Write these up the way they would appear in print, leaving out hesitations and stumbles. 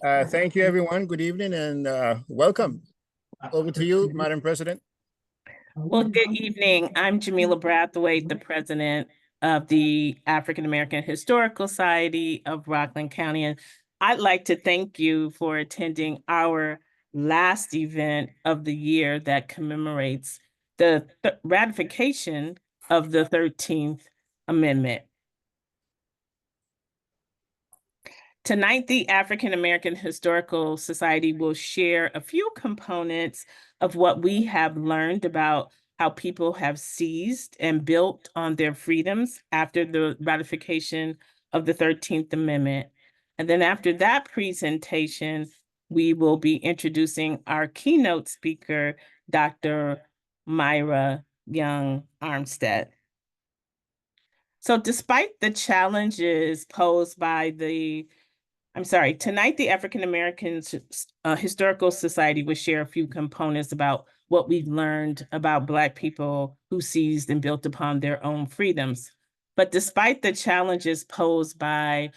Thank you, everyone. Good evening and welcome. Over to you, Madam President. Well, good evening. I'm Jamila Brathwaite, the president of the African American Historical Society of Rockland County. And I'd like to thank you for attending our last event of the year that commemorates the ratification of the 13th Amendment. Tonight, the African American Historical Society will share a few components of what we have learned about how people have seized and built on their freedoms after the ratification of the 13th Amendment. And then after that presentation, we will be introducing our keynote speaker, Dr. Myra Young Armstead. So despite the challenges posed by tonight the African American Historical Society will share a few components about what we've learned about Black people who seized and built upon their own freedoms. But despite the challenges posed by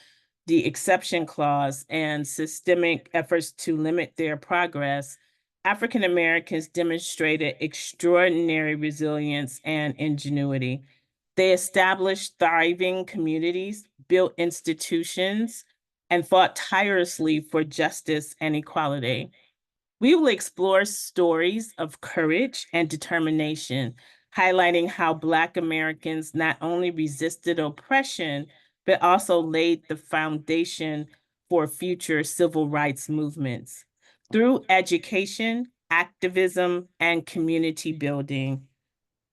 the exception clause and systemic efforts to limit their progress, African Americans demonstrated extraordinary resilience and ingenuity. They established thriving communities, built institutions, and fought tirelessly for justice and equality. We will explore stories of courage and determination, highlighting how Black Americans not only resisted oppression, but also laid the foundation for future civil rights movements. Through education, activism, and community building,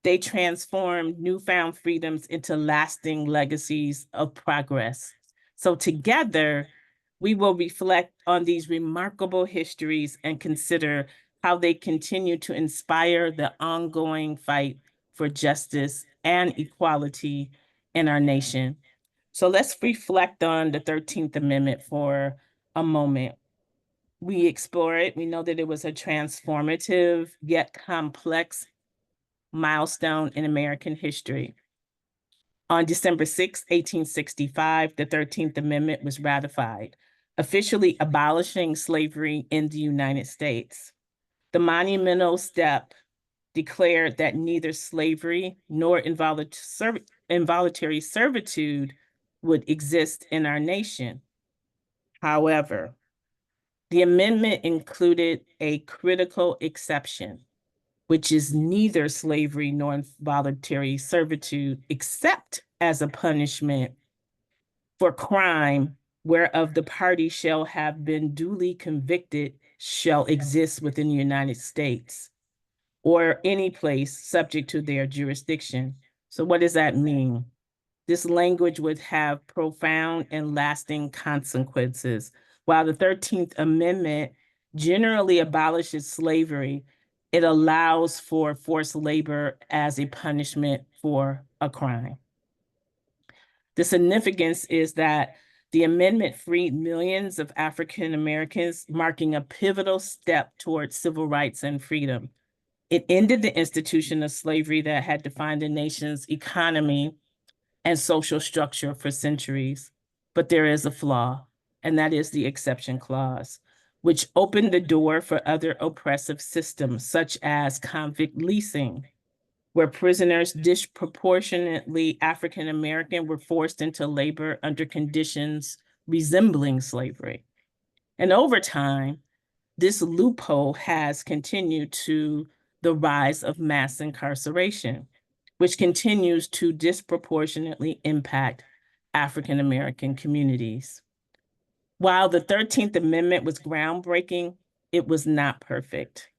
they transformed newfound freedoms into lasting legacies of progress. So together, we will reflect on these remarkable histories and consider how they continue to inspire the ongoing fight for justice and equality in our nation. So let's reflect on the 13th Amendment for a moment. We explore it. We know that it was a transformative yet complex milestone in American history. On December 6, 1865, the 13th Amendment was ratified, officially abolishing slavery in the United States. The monumental step declared that neither slavery nor involuntary servitude would exist in our nation. However, the amendment included a critical exception, which is neither slavery nor involuntary servitude, except as a punishment for crime whereof the party shall have been duly convicted shall exist within the United States or any place subject to their jurisdiction. So what does that mean? This language would have profound and lasting consequences. While the 13th Amendment generally abolishes slavery, it allows for forced labor as a punishment for a crime. The significance is that the amendment freed millions of African Americans, marking a pivotal step towards civil rights and freedom. It ended the institution of slavery that had defined the nation's economy and social structure for centuries. But there is a flaw, and that is the exception clause, which opened the door for other oppressive systems, such as convict leasing, where prisoners disproportionately African American were forced into labor under conditions resembling slavery. And over time, this loophole has continued to the rise of mass incarceration, which continues to disproportionately impact African American communities. While the 13th Amendment was groundbreaking, it was not perfect.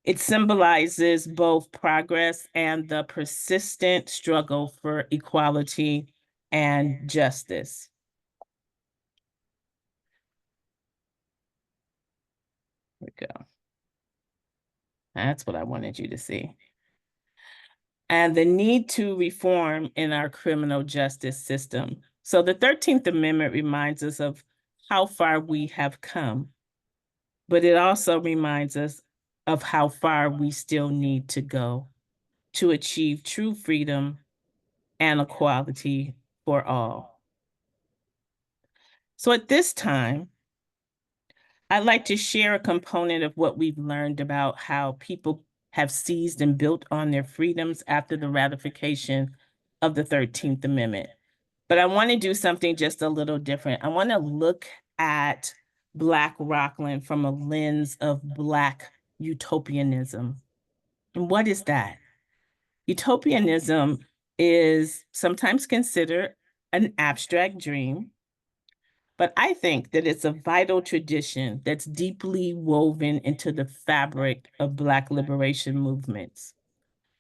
It symbolizes both progress and the persistent struggle for equality and justice. There we go. That's what I wanted you to see. And the need to reform in our criminal justice system. So the 13th Amendment reminds us of how far we have come, but it also reminds us of how far we still need to go to achieve true freedom and equality for all. So at this time, I'd like to share a component of what we've learned about how people have seized and built on their freedoms after the ratification of the 13th Amendment. But I want to do something just a little different. I want to look at Black Rockland from a lens of Black utopianism. And what is that? Utopianism is sometimes considered an abstract dream, but I think that it's a vital tradition that's deeply woven into the fabric of Black liberation movements.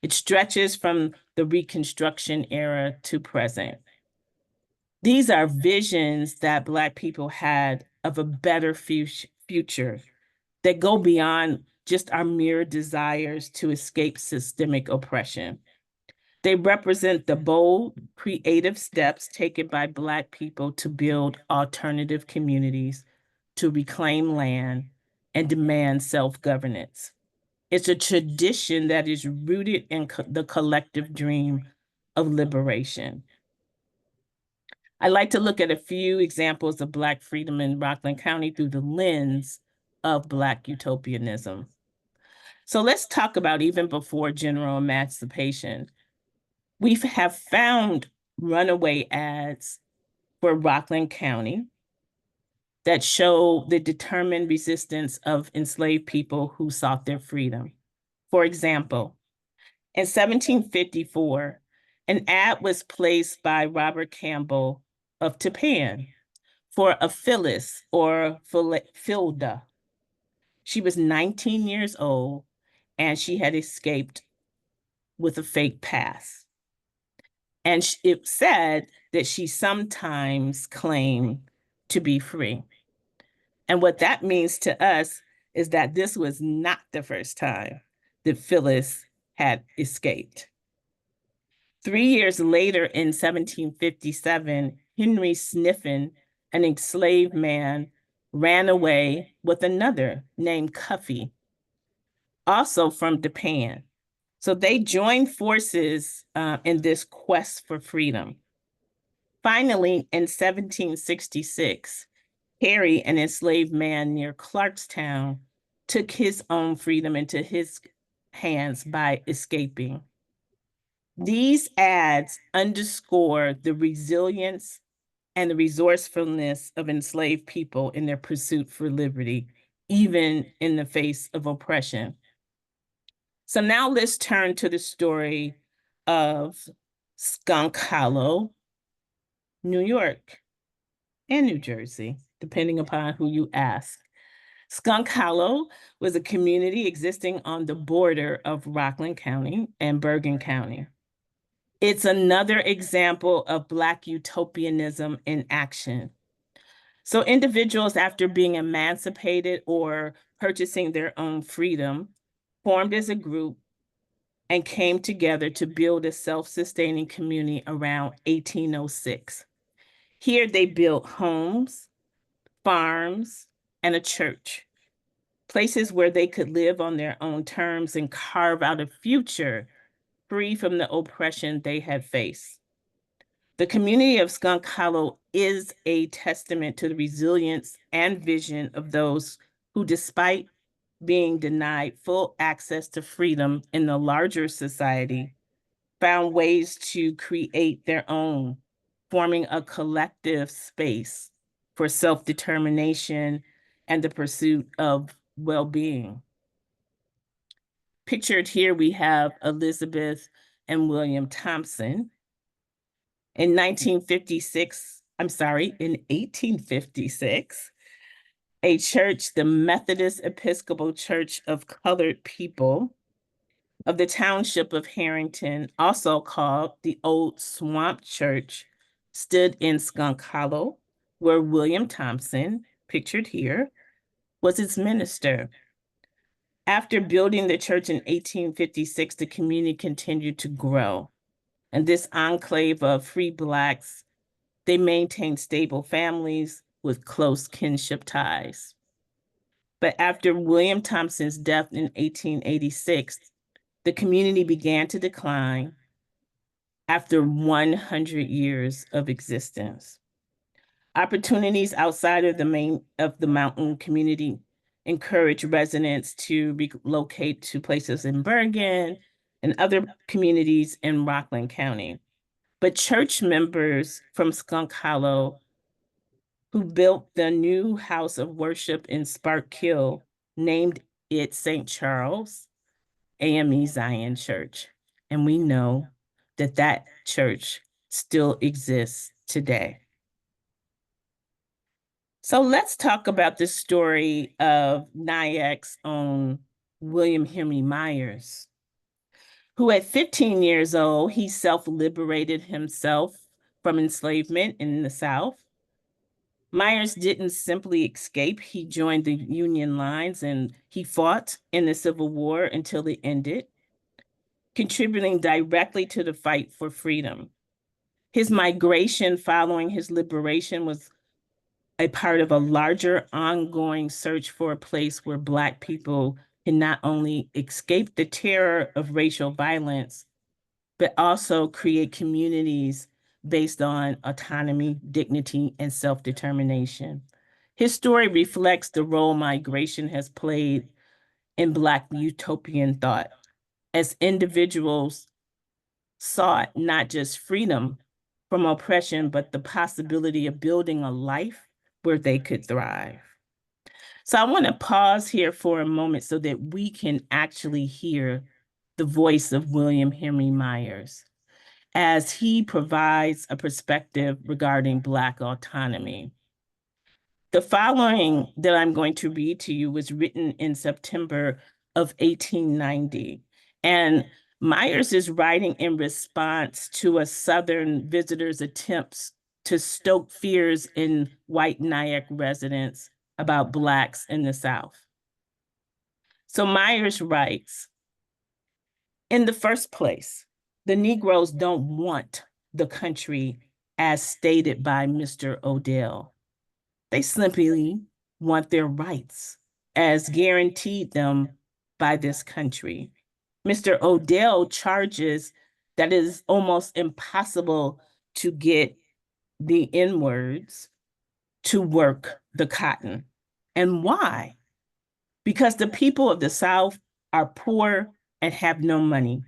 It stretches from the Reconstruction era to present. These are visions that Black people had of a better future that go beyond just our mere desires to escape systemic oppression. They represent the bold, creative steps taken by Black people to build alternative communities, to reclaim land, and demand self-governance. It's a tradition that is rooted in the collective dream of liberation. I like to look at a few examples of Black freedom in Rockland County through the lens of Black utopianism. So let's talk about even before general emancipation. We have found runaway ads for Rockland County that show the determined resistance of enslaved people who sought their freedom. For example, in 1754, an ad was placed by Robert Campbell of Tapan for a Phyllis or Filda. She was 19 years old and she had escaped with a fake pass. And it said that she sometimes claimed to be free. And what that means to us is that this was not the first time that Phyllis had escaped. 3 years later, in 1757, Henry Sniffen, an enslaved man, ran away with another named Cuffy, also from Japan. So they joined forces in this quest for freedom. Finally, in 1766, Harry, an enslaved man near Clarkstown, took his own freedom into his hands by escaping. These ads underscore the resilience and the resourcefulness of enslaved people in their pursuit for liberty, even in the face of oppression. So now let's turn to the story of Skunk Hollow, New York, and New Jersey, depending upon who you ask. Skunk Hollow was a community existing on the border of Rockland County and Bergen County. It's another example of Black utopianism in action. So individuals, after being emancipated or purchasing their own freedom, formed as a group and came together to build a self-sustaining community around 1806. Here they built homes, farms, and a church, places where they could live on their own terms and carve out a future free from the oppression they had faced. The community of Skunk Hollow is a testament to the resilience and vision of those who, despite being denied full access to freedom in the larger society, found ways to create their own, forming a collective space for self-determination and the pursuit of well-being. Pictured here, we have Elizabeth and William Thompson. In 1856, a church, the Methodist Episcopal Church of Colored People of the Township of Harrington, also called the Old Swamp Church, stood in Skunk Hollow, where William Thompson, pictured here, was its minister. After building the church in 1856, the community continued to grow. And this enclave of free Blacks, they maintained stable families with close kinship ties. But after William Thompson's death in 1886, the community began to decline after 100 years of existence. Opportunities outside of the mountain community encourage residents to relocate to places in Bergen and other communities in Rockland County. But church members from Skunk Hollow who built the new house of worship in Sparkill named it St. Charles AME Zion Church. And we know that that church still exists today. So let's talk about the story of Nyack's own William Henry Myers, who at 15 years old, he self-liberated himself from enslavement in the South. Myers didn't simply escape. He joined the Union lines and he fought in the Civil War until it ended, contributing directly to the fight for freedom. His migration following his liberation was a part of a larger ongoing search for a place where Black people can not only escape the terror of racial violence, but also create communities based on autonomy, dignity, and self-determination. His story reflects the role migration has played in Black utopian thought as individuals sought not just freedom from oppression, but the possibility of building a life where they could thrive. So I want to pause here for a moment so that we can actually hear the voice of William Henry Myers as he provides a perspective regarding Black autonomy. The following that I'm going to read to you was written in September of 1890. And Myers is writing in response to a Southern visitor's attempts to stoke fears in white Nyack residents about Blacks in the South. So Myers writes, in the first place, the Negroes don't want the country as stated by Mr. Odell. They simply want their rights as guaranteed them by this country. Mr. Odell charges that it is almost impossible to get the N-words to work the cotton. And why? Because the people of the South are poor and have no money.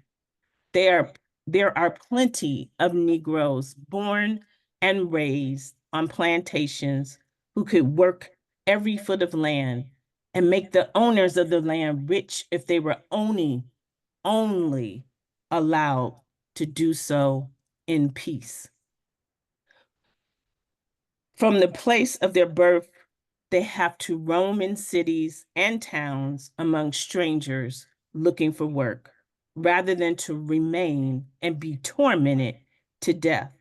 There are plenty of Negroes born and raised on plantations who could work every foot of land and make the owners of the land rich if they were only allowed to do so in peace. From the place of their birth, they have to roam in cities and towns among strangers looking for work, rather than to remain and be tormented to death.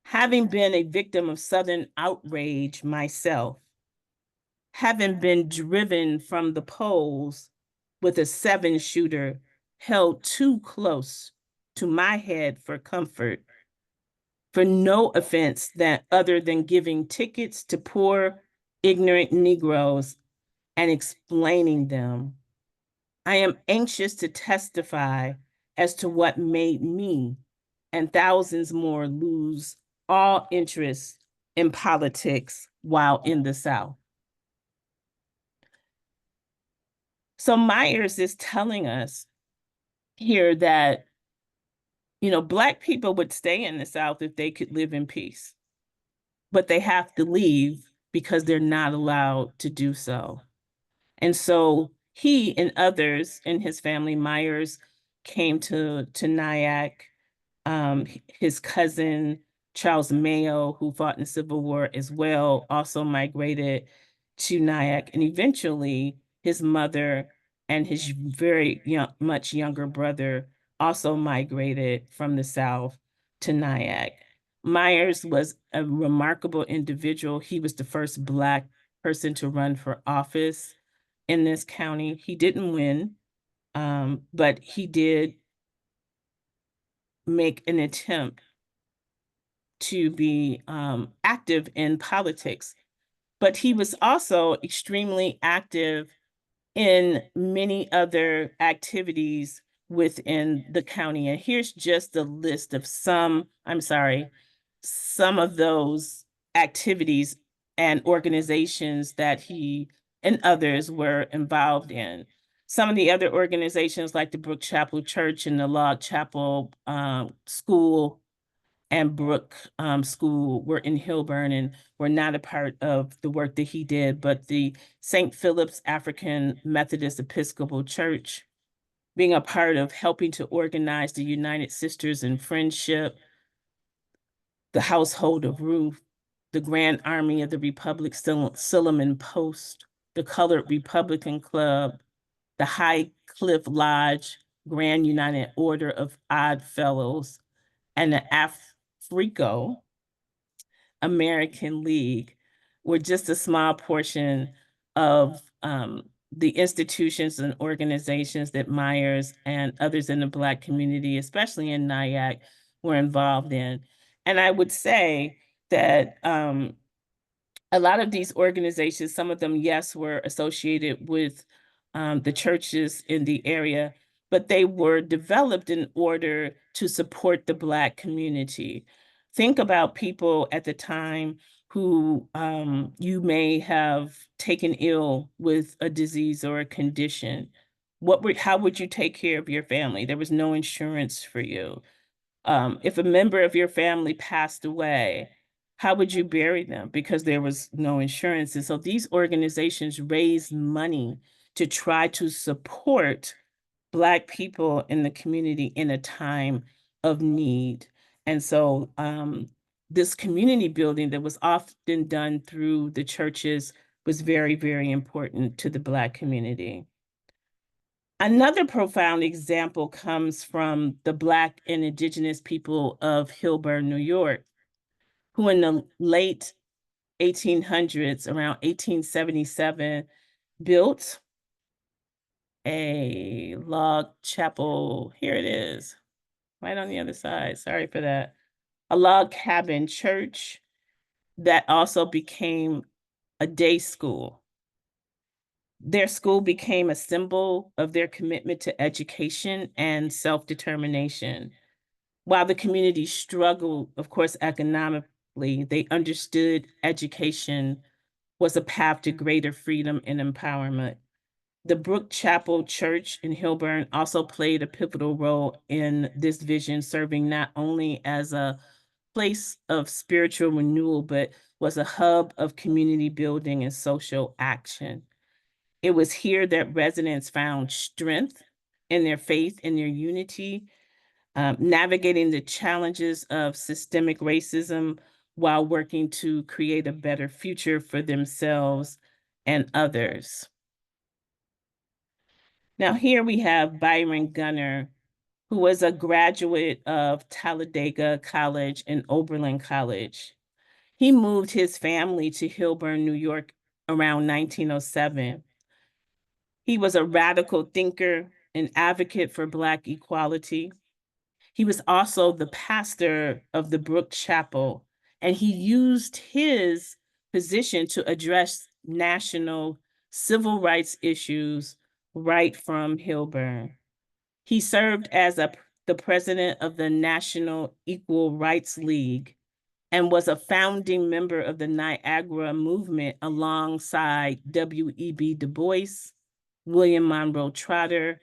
Having been a victim of Southern outrage myself, having been driven from the polls with a 7-shooter held too close to my head for comfort, for no offense that other than giving tickets to poor, ignorant Negroes and explaining them, I am anxious to testify as to what made me and thousands more lose all interest in politics while in the South. So Myers is telling us here that, Black people would stay in the South if they could live in peace, but they have to leave because they're not allowed to do so. And so he and others in his family, Myers, came to Nyack. His cousin, Charles Mayo, who fought in the Civil War as well, also migrated to Nyack. And eventually his mother and his much younger brother also migrated from the South to Nyack. Myers was a remarkable individual. He was the first Black person to run for office in this county. He didn't win, but he did make an attempt to be active in politics. But he was also extremely active in many other activities within the county. And here's just a list of some of those activities and organizations that he and others were involved in. Some of the other organizations like the Brook Chapel Church and the Log Chapel School and Brook School were in Hilburn and were not a part of the work that he did, but the St. Philip's African Methodist Episcopal Church, being a part of helping to organize the United Sisters in Friendship, the Household of Ruth, the Grand Army of the Republic Silliman Post, the Colored Republican Club, the High Cliff Lodge, Grand United Order of Odd Fellows, and the Africo American League were just a small portion of the institutions and organizations that Myers and others in the Black community, especially in Nyack, were involved in. And I would say that a lot of these organizations, some of them, yes, were associated with the churches in the area, but they were developed in order to support the Black community. Think about people at the time who you may have taken ill with a disease or a condition. How would you take care of your family? There was no insurance for you. If a member of your family passed away, how would you bury them? Because there was no insurance. And so these organizations raised money to try to support Black people in the community in a time of need. And so this community building that was often done through the churches was very, very important to the Black community. Another profound example comes from the Black and Indigenous people of Hilburn, New York, who in the late 1800s, around 1877, built a log chapel. Here it is, right on the other side. Sorry for that. A log cabin church that also became a day school. Their school became a symbol of their commitment to education and self-determination. While the community struggled, of course, economically, they understood education was a path to greater freedom and empowerment. The Brook Chapel Church in Hilburn also played a pivotal role in this vision, serving not only as a place of spiritual renewal, but was a hub of community building and social action. It was here that residents found strength in their faith and their unity, navigating the challenges of systemic racism while working to create a better future for themselves and others. Now here we have Byron Gunner, who was a graduate of Talladega College and Oberlin College. He moved his family to Hilburn, New York around 1907. He was a radical thinker, an advocate for Black equality. He was also the pastor of the Brook Chapel, and he used his position to address national civil rights issues right from Hilburn. He served as the president of the National Equal Rights League and was a founding member of the Niagara movement alongside W.E.B. Du Bois, William Monroe Trotter,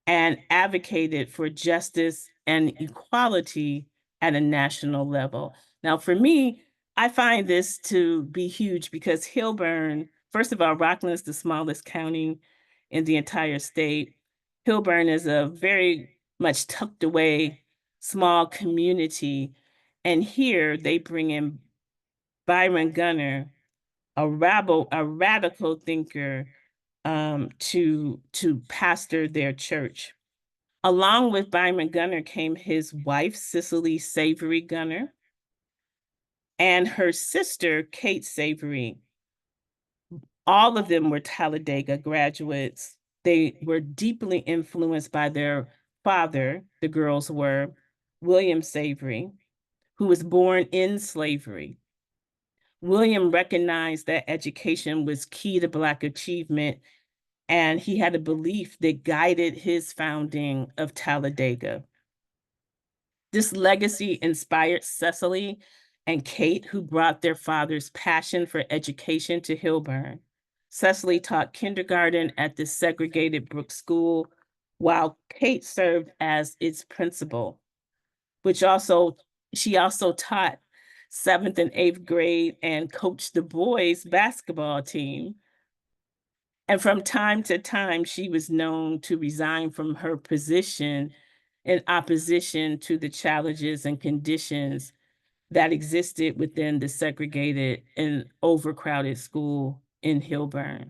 and advocated for justice and equality at a national level. Now, for me, I find this to be huge because Hilburn, first of all, Rockland is the smallest county in the entire state. Hilburn is a very much tucked away small community. And here they bring in Byron Gunner, a radical thinker, to pastor their church. Along with Byron Gunner came his wife, Cicely Savory Gunner, and her sister, Kate Savory. All of them were Talladega graduates. They were deeply influenced by their father, the girls were, William Savory, who was born in slavery. William recognized that education was key to Black achievement, and he had a belief that guided his founding of Talladega. This legacy inspired Cicely and Kate, who brought their father's passion for education to Hillburn. Cecily taught kindergarten at the segregated Brooks School, while Kate served as its principal, she also taught 7th and 8th grade and coached the boys basketball team. And from time to time, she was known to resign from her position in opposition to the challenges and conditions that existed within the segregated and overcrowded school in Hillburn.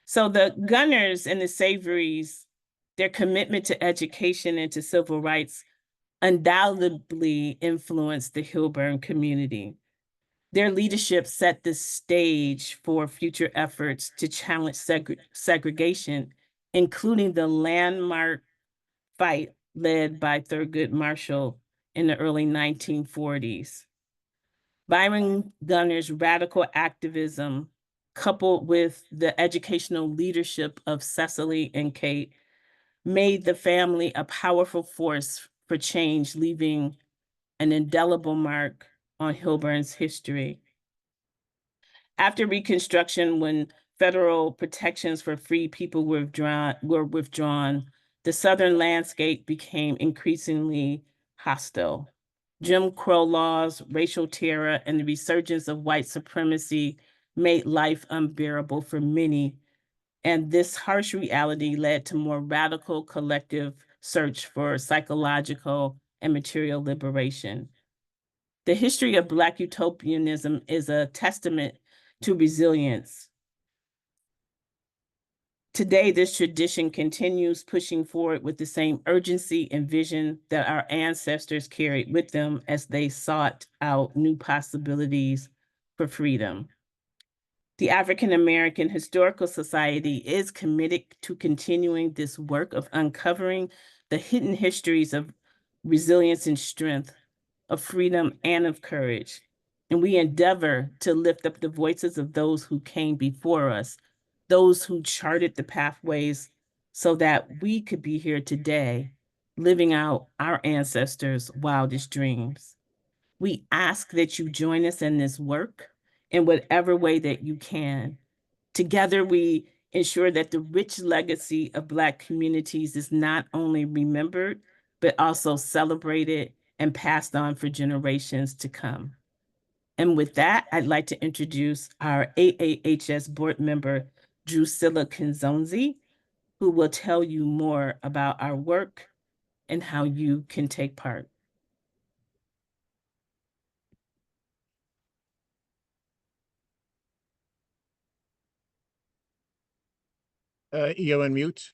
So the Gunners and the Savorys, their commitment to education and to civil rights undoubtedly influenced the Hillburn community. Their leadership set the stage for future efforts to challenge segregation, including the landmark fight led by Thurgood Marshall in the early 1940s. Byron Gunner's radical activism, coupled with the educational leadership of Cecily and Kate, made the family a powerful force for change, leaving an indelible mark on Hillburn's history. After Reconstruction, when federal protections for free people were withdrawn, the Southern landscape became increasingly hostile. Jim Crow laws, racial terror, and the resurgence of white supremacy made life unbearable for many, and this harsh reality led to more radical collective search for psychological and material liberation. The history of Black utopianism is a testament to resilience. Today, this tradition continues pushing forward with the same urgency and vision that our ancestors carried with them as they sought out new possibilities for freedom. The African American Historical Society is committed to continuing this work of uncovering the hidden histories of resilience and strength, of freedom and of courage. And we endeavor to lift up the voices of those who came before us, those who charted the pathways so that we could be here today, living out our ancestors' wildest dreams. We ask that you join us in this work in whatever way that you can. Together, we ensure that the rich legacy of Black communities is not only remembered, but also celebrated and passed on for generations to come. And with that, I'd like to introduce our AAHS board member, Drusilla Kinzonzi, who will tell you more about our work and how you can take part. You're on mute.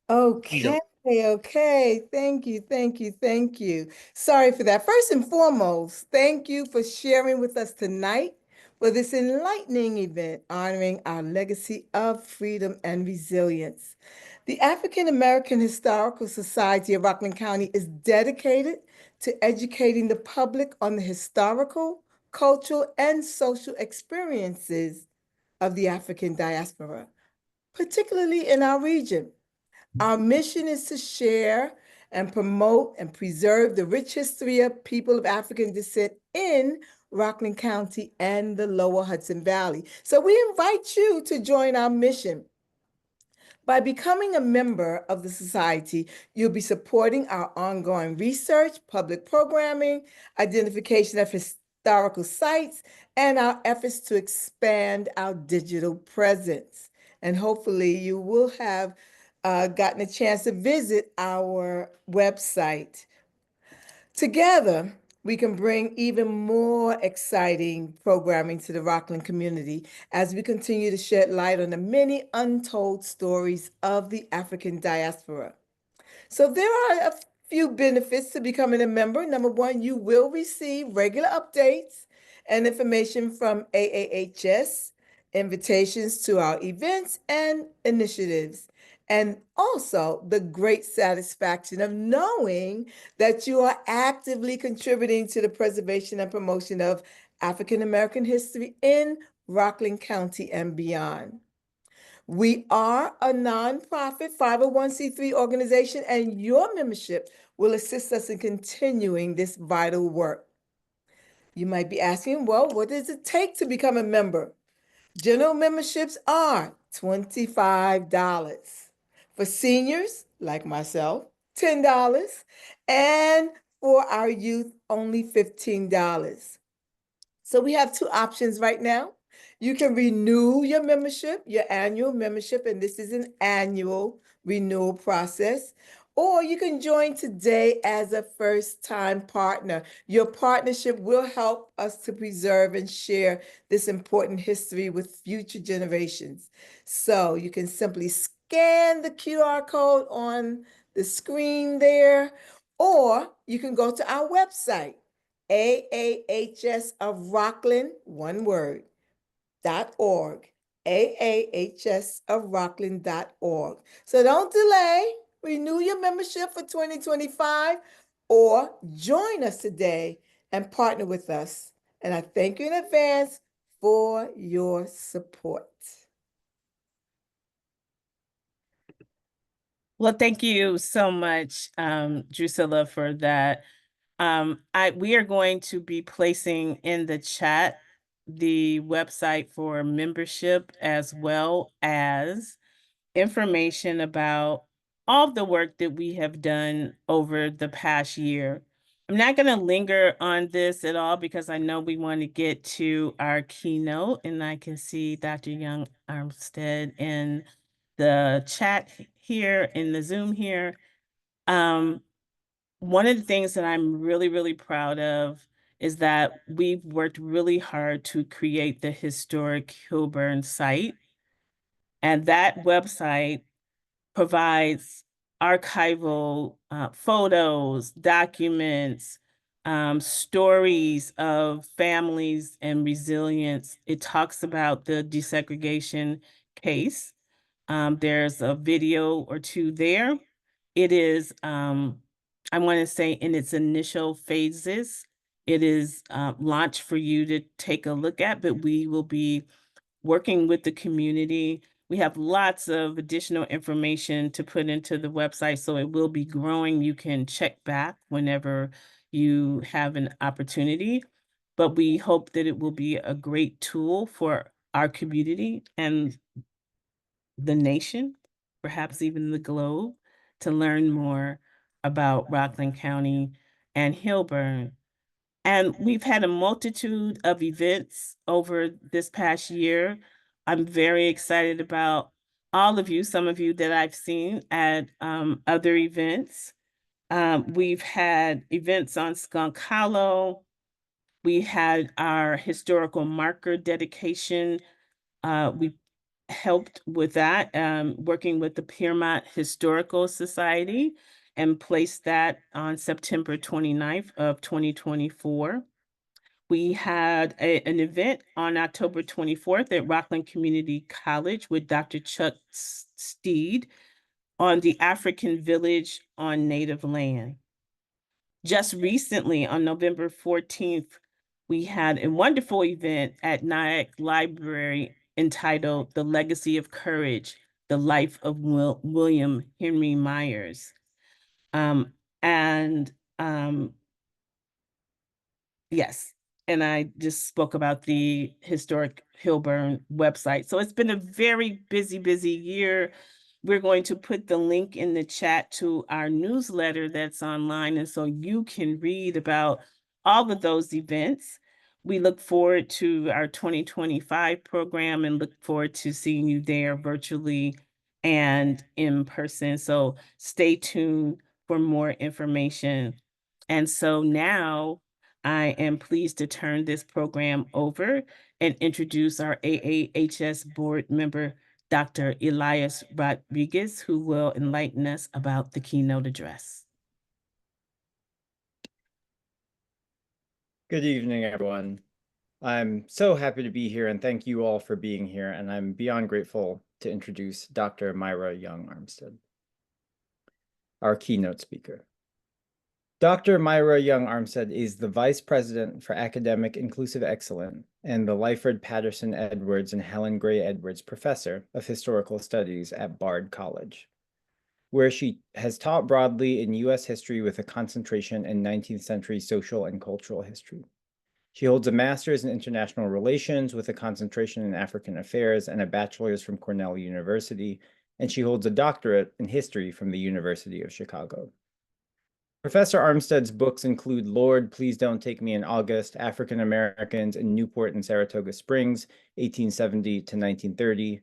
Okay, okay. Thank you, thank you, thank you. Sorry for that. First and foremost, thank you for sharing with us tonight for this enlightening event honoring our legacy of freedom and resilience. The African American Historical Society of Rockland County is dedicated to educating the public on the historical, cultural, and social experiences of the African diaspora, particularly in our region. Our mission is to share and promote and preserve the rich history of people of African descent in Rockland County and the Lower Hudson Valley. So we invite you to join our mission. By becoming a member of the Society, you'll be supporting our ongoing research, public programming, identification of historical sites, and our efforts to expand our digital presence. And hopefully you will have gotten a chance to visit our website. Together, we can bring even more exciting programming to the Rockland community as we continue to shed light on the many untold stories of the African diaspora. So there are a few benefits to becoming a member. Number one, you will receive regular updates and information from AAHS, invitations to our events and initiatives, and also the great satisfaction of knowing that you are actively contributing to the preservation and promotion of African American history in Rockland County and beyond. We are a nonprofit 501c3 organization, and your membership will assist us in continuing this vital work. You might be asking, well, what does it take to become a member? General memberships are $25. For seniors, like myself, $10. And for our youth, only $15. So we have two options right now. You can renew your membership, your annual membership, and this is an annual renewal process. Or you can join today as a first-time partner. Your partnership will help us to preserve and share this important history with future generations. So you can simply scan the QR code on the screen there, or you can go to our website, AAHS of Rockland, one word, .org, AAHS of Rockland.org. So don't delay, renew your membership for 2025 or join us today and partner with us. And I thank you in advance for your support. Well, thank you so much, Drusilla, for that. We are going to be placing in the chat the website for membership, as well as information about all the work that we have done over the past year. I'm not going to linger on this at all because I know we want to get to our keynote, and I can see Dr. Young Armstead in the chat here, in the Zoom here. One of the things that I'm really, really proud of is that we've worked really hard to create the historic Hilburn site. And that website provides archival photos, documents, stories of families and resilience. It talks about the desegregation case. There's a video or two there. It is, I want to say, in its initial phases. It is launched for you to take a look at, but we will be working with the community. We have lots of additional information to put into the website, so it will be growing. You can check back whenever you have an opportunity, but we hope that it will be a great tool for our community and the nation, perhaps even the globe, to learn more about Rockland County and Hilburn. And we've had a multitude of events over this past year. I'm very excited about all of you, some of you that I've seen at other events. We've had events on Skunk Hollow. We had our historical marker dedication. We helped with that, working with the Piermont Historical Society, and placed that on September 29th of 2024. We had an event on October 24th at Rockland Community College with Dr. Chuck Steed on the African Village on Native Land. Just recently, on November 14th, we had a wonderful event at Nyack Library entitled The Legacy of Courage, The Life of William Henry Myers. Yes, and I just spoke about the historic Hilburn website. So it's been a very busy year. We're going to put the link in the chat to our newsletter that's online, and so you can read about all of those events. We look forward to our 2025 program and look forward to seeing you there virtually and in person. So stay tuned for more information. And so now I am pleased to turn this program over and introduce our AAHS board member, Dr. Elias Rodriguez, who will enlighten us about the keynote address. Good evening, everyone. I'm so happy to be here, and thank you all for being here, and I'm beyond grateful to introduce Dr. Myra Young Armstead, our keynote speaker. Dr. Myra Young Armstead is the Vice President for Academic Inclusive Excellence and the Lyford Patterson Edwards and Helen Gray Edwards Professor of Historical Studies at Bard College, where she has taught broadly in U.S. history with a concentration in 19th century social and cultural history. She holds a master's in international relations with a concentration in African affairs and a bachelor's from Cornell University, and she holds a doctorate in history from the University of Chicago. Professor Armstead's books include Lord, Please Don't Take Me in August, African Americans in Newport and Saratoga Springs, 1870 to 1930,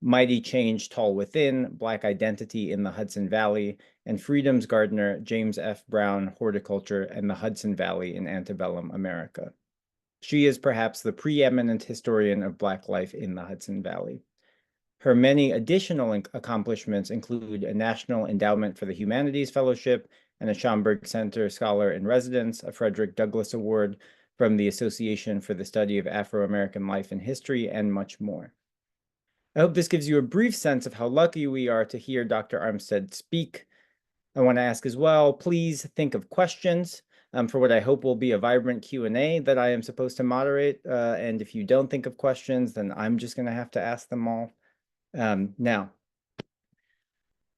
Mighty Change, Tall Within, Black Identity in the Hudson Valley, and Freedom's Gardener, James F. Brown, Horticulture and the Hudson Valley in Antebellum America. She is perhaps the preeminent historian of Black life in the Hudson Valley. Her many additional accomplishments include a National Endowment for the Humanities Fellowship and a Schomburg Center Scholar in Residence, a Frederick Douglass Award from the Association for the Study of Afro-American Life and History, and much more. I hope this gives you a brief sense of how lucky we are to hear Dr. Armstead speak. I want to ask as well, please think of questions for what I hope will be a vibrant Q&A that I am supposed to moderate. And if you don't think of questions, then I'm just going to have to ask them all. Now,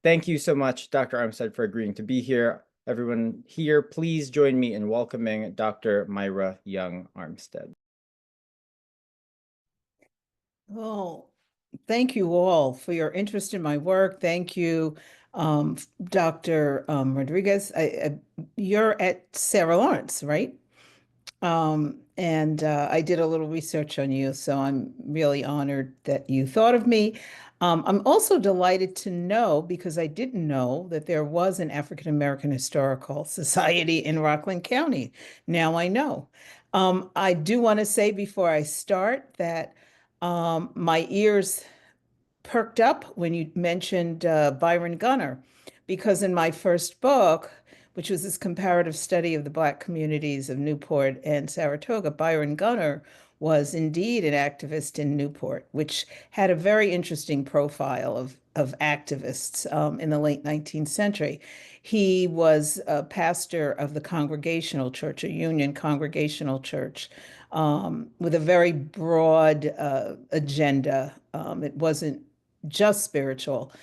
thank you so much, Dr. Armstead, for agreeing to be here. Everyone here, please join me in welcoming Dr. Myra Young Armstead. Well, thank you all for your interest in my work. Thank you, Dr. Rodriguez. You're at Sarah Lawrence, right? I did a little research on you, so I'm really honored that you thought of me. I'm also delighted to know, because I didn't know, that there was an African American Historical Society in Rockland County. Now I know. I do want to say before I start that my ears perked up when you mentioned Byron Gunner, because in my first book, which was this comparative study of the Black communities of Newport and Saratoga, Byron Gunner was indeed an activist in Newport, which had a very interesting profile of activists in the late 19th century. He was a pastor of the Congregational Church, a Union Congregational Church, with a very broad agenda. It wasn't just spiritual.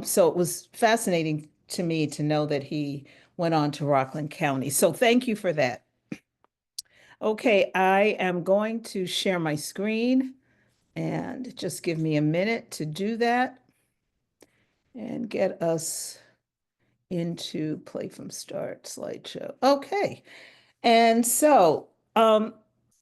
So it was fascinating to me to know that he went on to Rockland County. So thank you for that. Okay, I am going to share my screen, and just give me a minute to do that and get us into play from start slideshow. Okay, and so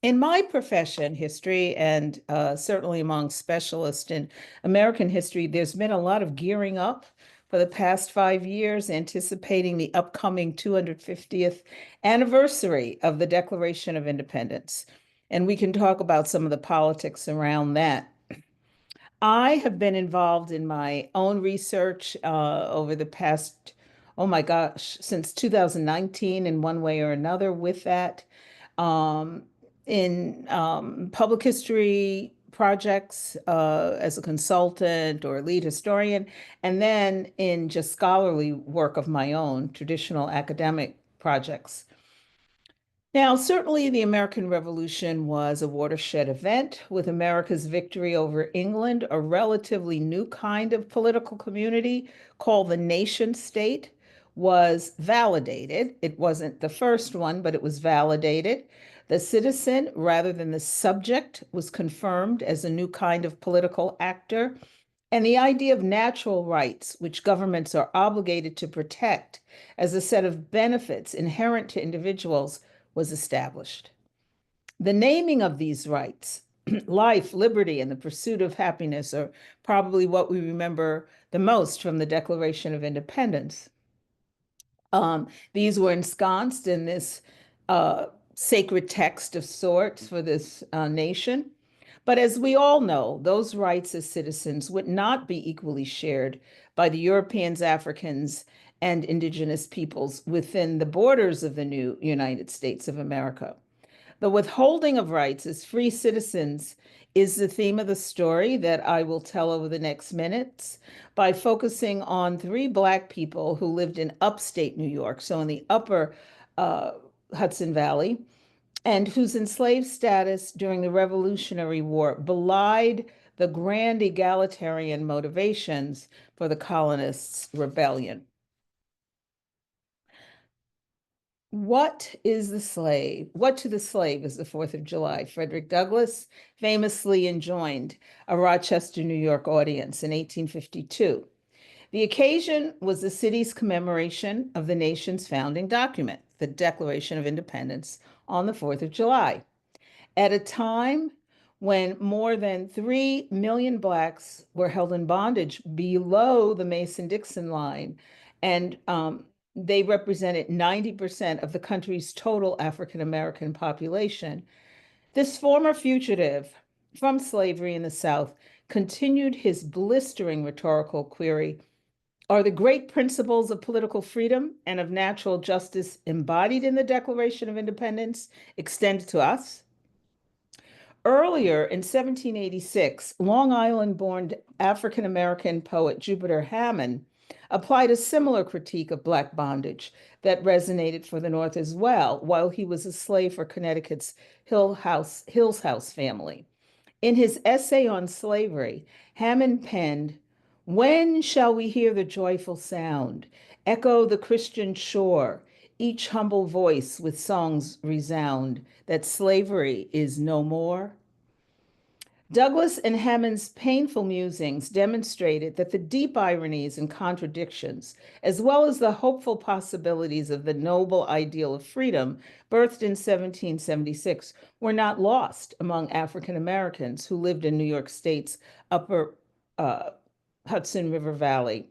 in my profession, history, and certainly among specialists in American history, there's been a lot of gearing up for the past 5 years, anticipating the upcoming 250th anniversary of the Declaration of Independence. And we can talk about some of the politics around that. I have been involved in my own research over the past, oh my gosh, since 2019 in one way or another with that. In public history projects as a consultant or lead historian, and then in just scholarly work of my own, traditional academic projects. Now, certainly the American Revolution was a watershed event, with America's victory over England, a relatively new kind of political community called the nation state, was validated. It wasn't the first one, but it was validated. The citizen, rather than the subject, was confirmed as a new kind of political actor. And the idea of natural rights, which governments are obligated to protect as a set of benefits inherent to individuals, was established. The naming of these rights, life, liberty, and the pursuit of happiness, are probably what we remember the most from the Declaration of Independence. These were ensconced in this sacred text of sorts for this nation. But as we all know, those rights as citizens would not be equally shared by the Europeans, Africans, and indigenous peoples within the borders of the new United States of America. The withholding of rights as free citizens is the theme of the story that I will tell over the next minutes by focusing on 3 Black people who lived in upstate New York, so in the upper Hudson Valley, and whose enslaved status during the Revolutionary War belied the grand egalitarian motivations for the colonists' rebellion. What is the slave? What to the slave is the 4th of July? Frederick Douglass famously enjoined a Rochester, New York audience in 1852. The occasion was the city's commemoration of the nation's founding document, the Declaration of Independence, on the 4th of July. At a time when more than 3 million Blacks were held in bondage below the Mason-Dixon line, and they represented 90% of the country's total African-American population, this former fugitive from slavery in the South continued his blistering rhetorical query: are the great principles of political freedom and of natural justice embodied in the Declaration of Independence extended to us? Earlier in 1786, Long Island-born African-American poet Jupiter Hammond applied a similar critique of Black bondage that resonated for the North as well, while he was a slave for Connecticut's Hills House family. In his essay on slavery, Hammond penned, "When shall we hear the joyful sound, echo the Christian shore, each humble voice with songs resound, that slavery is no more?" Douglass and Hammond's painful musings demonstrated that the deep ironies and contradictions, as well as the hopeful possibilities of the noble ideal of freedom birthed in 1776, were not lost among African Americans who lived in New York State's upper Hudson River Valley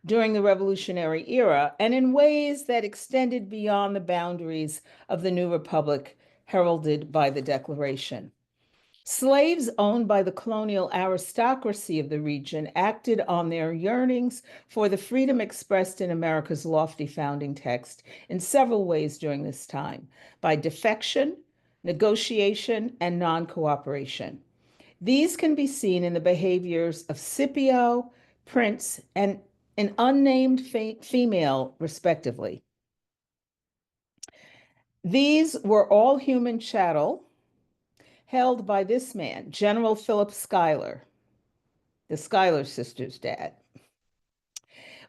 during the Revolutionary era, and in ways that extended beyond the boundaries of the new republic heralded by the Declaration. Slaves owned by the colonial aristocracy of the region acted on their yearnings for the freedom expressed in America's lofty founding text in several ways during this time: by defection, negotiation, and non-cooperation. These can be seen in the behaviors of Scipio, Prince, and an unnamed female, respectively. These were all human chattel held by this man, General Philip Schuyler, the Schuyler sisters' dad.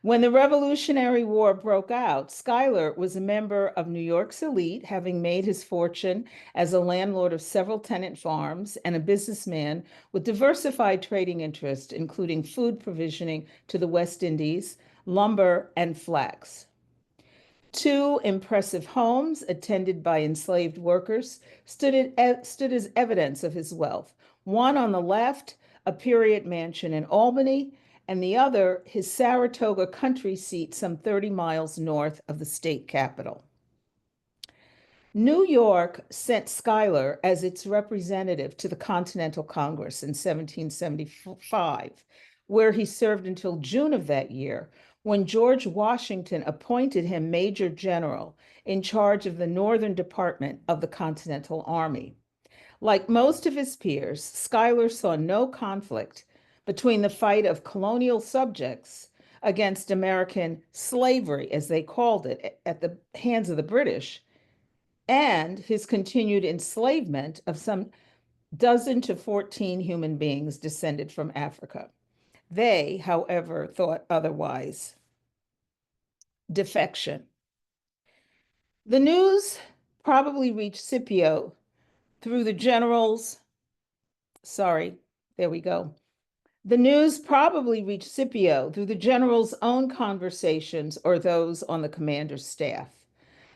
When the Revolutionary War broke out, Schuyler was a member of New York's elite, having made his fortune as a landlord of several tenant farms and a businessman with diversified trading interests, including food provisioning to the West Indies, lumber, and flax. 2 impressive homes, attended by enslaved workers, stood as evidence of his wealth. One on the left, a period mansion in Albany, and the other, his Saratoga country seat some 30 miles north of the state capital. New York sent Schuyler as its representative to the Continental Congress in 1775, where he served until June of that year, when George Washington appointed him Major General in charge of the Northern Department of the Continental Army. Like most of his peers, Schuyler saw no conflict between the fight of colonial subjects against American slavery, as they called it, at the hands of the British, and his continued enslavement of some 12 to 14 human beings descended from Africa. They, however, thought otherwise. Defection. The news probably reached Scipio through the general's, The news probably reached Scipio through the general's own conversations or those on the commander's staff.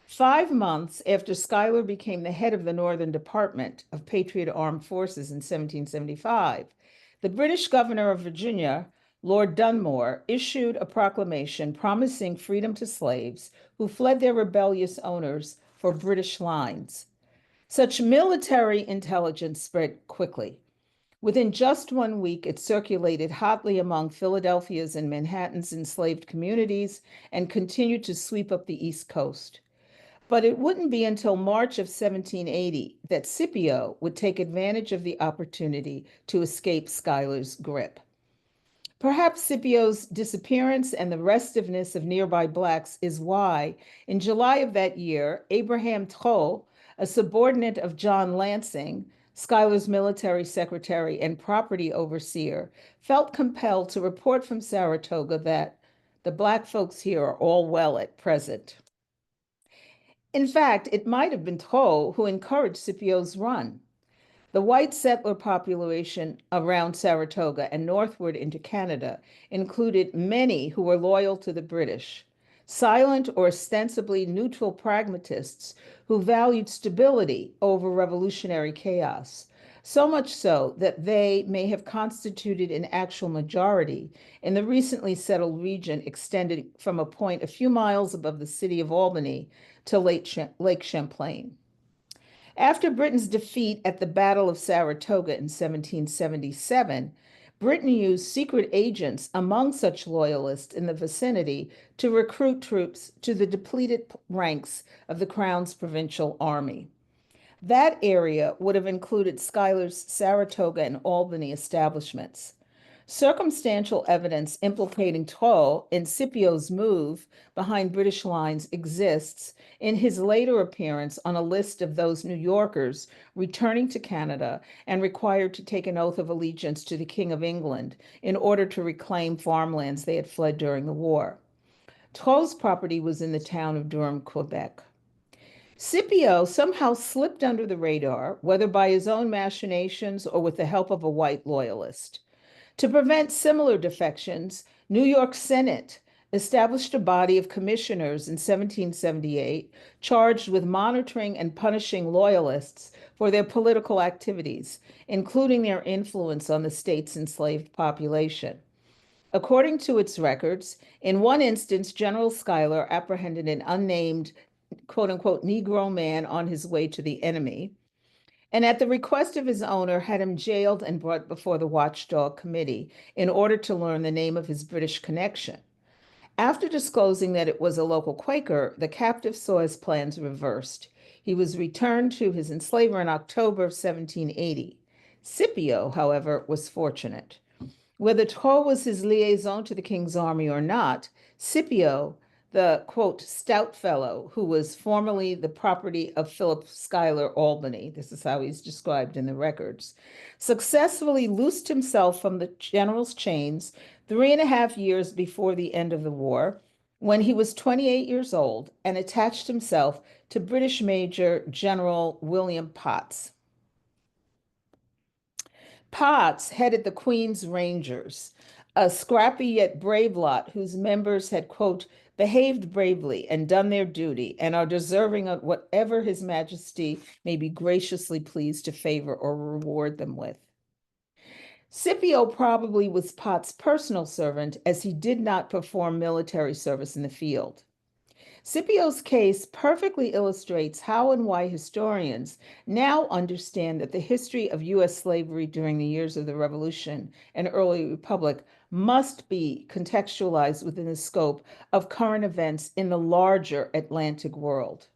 5 months after Schuyler became the head of the Northern Department of Patriot Armed Forces in 1775, the British governor of Virginia, Lord Dunmore, issued a proclamation promising freedom to slaves who fled their rebellious owners for British lines. Such military intelligence spread quickly. Within just 1 week, it circulated hotly among Philadelphia's and Manhattan's enslaved communities and continued to sweep up the East Coast. But it wouldn't be until March of 1780 that Scipio would take advantage of the opportunity to escape Schuyler's grip. Perhaps Scipio's disappearance and the restiveness of nearby Blacks is why, in July of that year, Abraham Trout, a subordinate of John Lansing, Schuyler's military secretary and property overseer, felt compelled to report from Saratoga that the Black folks here are all well at present. In fact, it might have been Tro who encouraged Scipio's run. The white settler population around Saratoga and northward into Canada included many who were loyal to the British, silent or ostensibly neutral pragmatists who valued stability over revolutionary chaos, so much so that they may have constituted an actual majority in the recently settled region extended from a point a few miles above the city of Albany to Lake Champlain. After Britain's defeat at the Battle of Saratoga in 1777, Britain used secret agents among such loyalists in the vicinity to recruit troops to the depleted ranks of the Crown's provincial army. That area would have included Schuyler's Saratoga and Albany establishments. Circumstantial evidence implicating Tro in Scipio's move behind British lines exists in his later appearance on a list of those New Yorkers returning to Canada and required to take an oath of allegiance to the King of England in order to reclaim farmlands they had fled during the war. Tro's property was in the town of Durham, Quebec. Scipio somehow slipped under the radar, whether by his own machinations or with the help of a white loyalist. To prevent similar defections, New York Senate established a body of commissioners in 1778 charged with monitoring and punishing loyalists for their political activities, including their influence on the state's enslaved population. According to its records, in one instance, General Schuyler apprehended an unnamed, quote-unquote, Negro man on his way to the enemy, and at the request of his owner, had him jailed and brought before the Watchdog Committee in order to learn the name of his British connection. After disclosing that it was a local Quaker, the captive saw his plans reversed. He was returned to his enslaver in October of 1780. Scipio, however, was fortunate. Whether Tro was his liaison to the King's army or not, Scipio, the, quote, stout fellow who was formerly the property of Philip Schuyler Albany, this is how he's described in the records, successfully loosed himself from the general's chains 3.5 years before the end of the war, when he was 28 years old, and attached himself to British Major General William Potts. Potts headed the Queen's Rangers, a scrappy yet brave lot whose members had, quote, behaved bravely and done their duty and are deserving of whatever His Majesty may be graciously pleased to favor or reward them with. Scipio probably was Potts' personal servant, as he did not perform military service in the field. Scipio's case perfectly illustrates how and why historians now understand that the history of U.S. slavery during the years of the Revolution and early Republic must be contextualized within the scope of current events in the larger Atlantic world.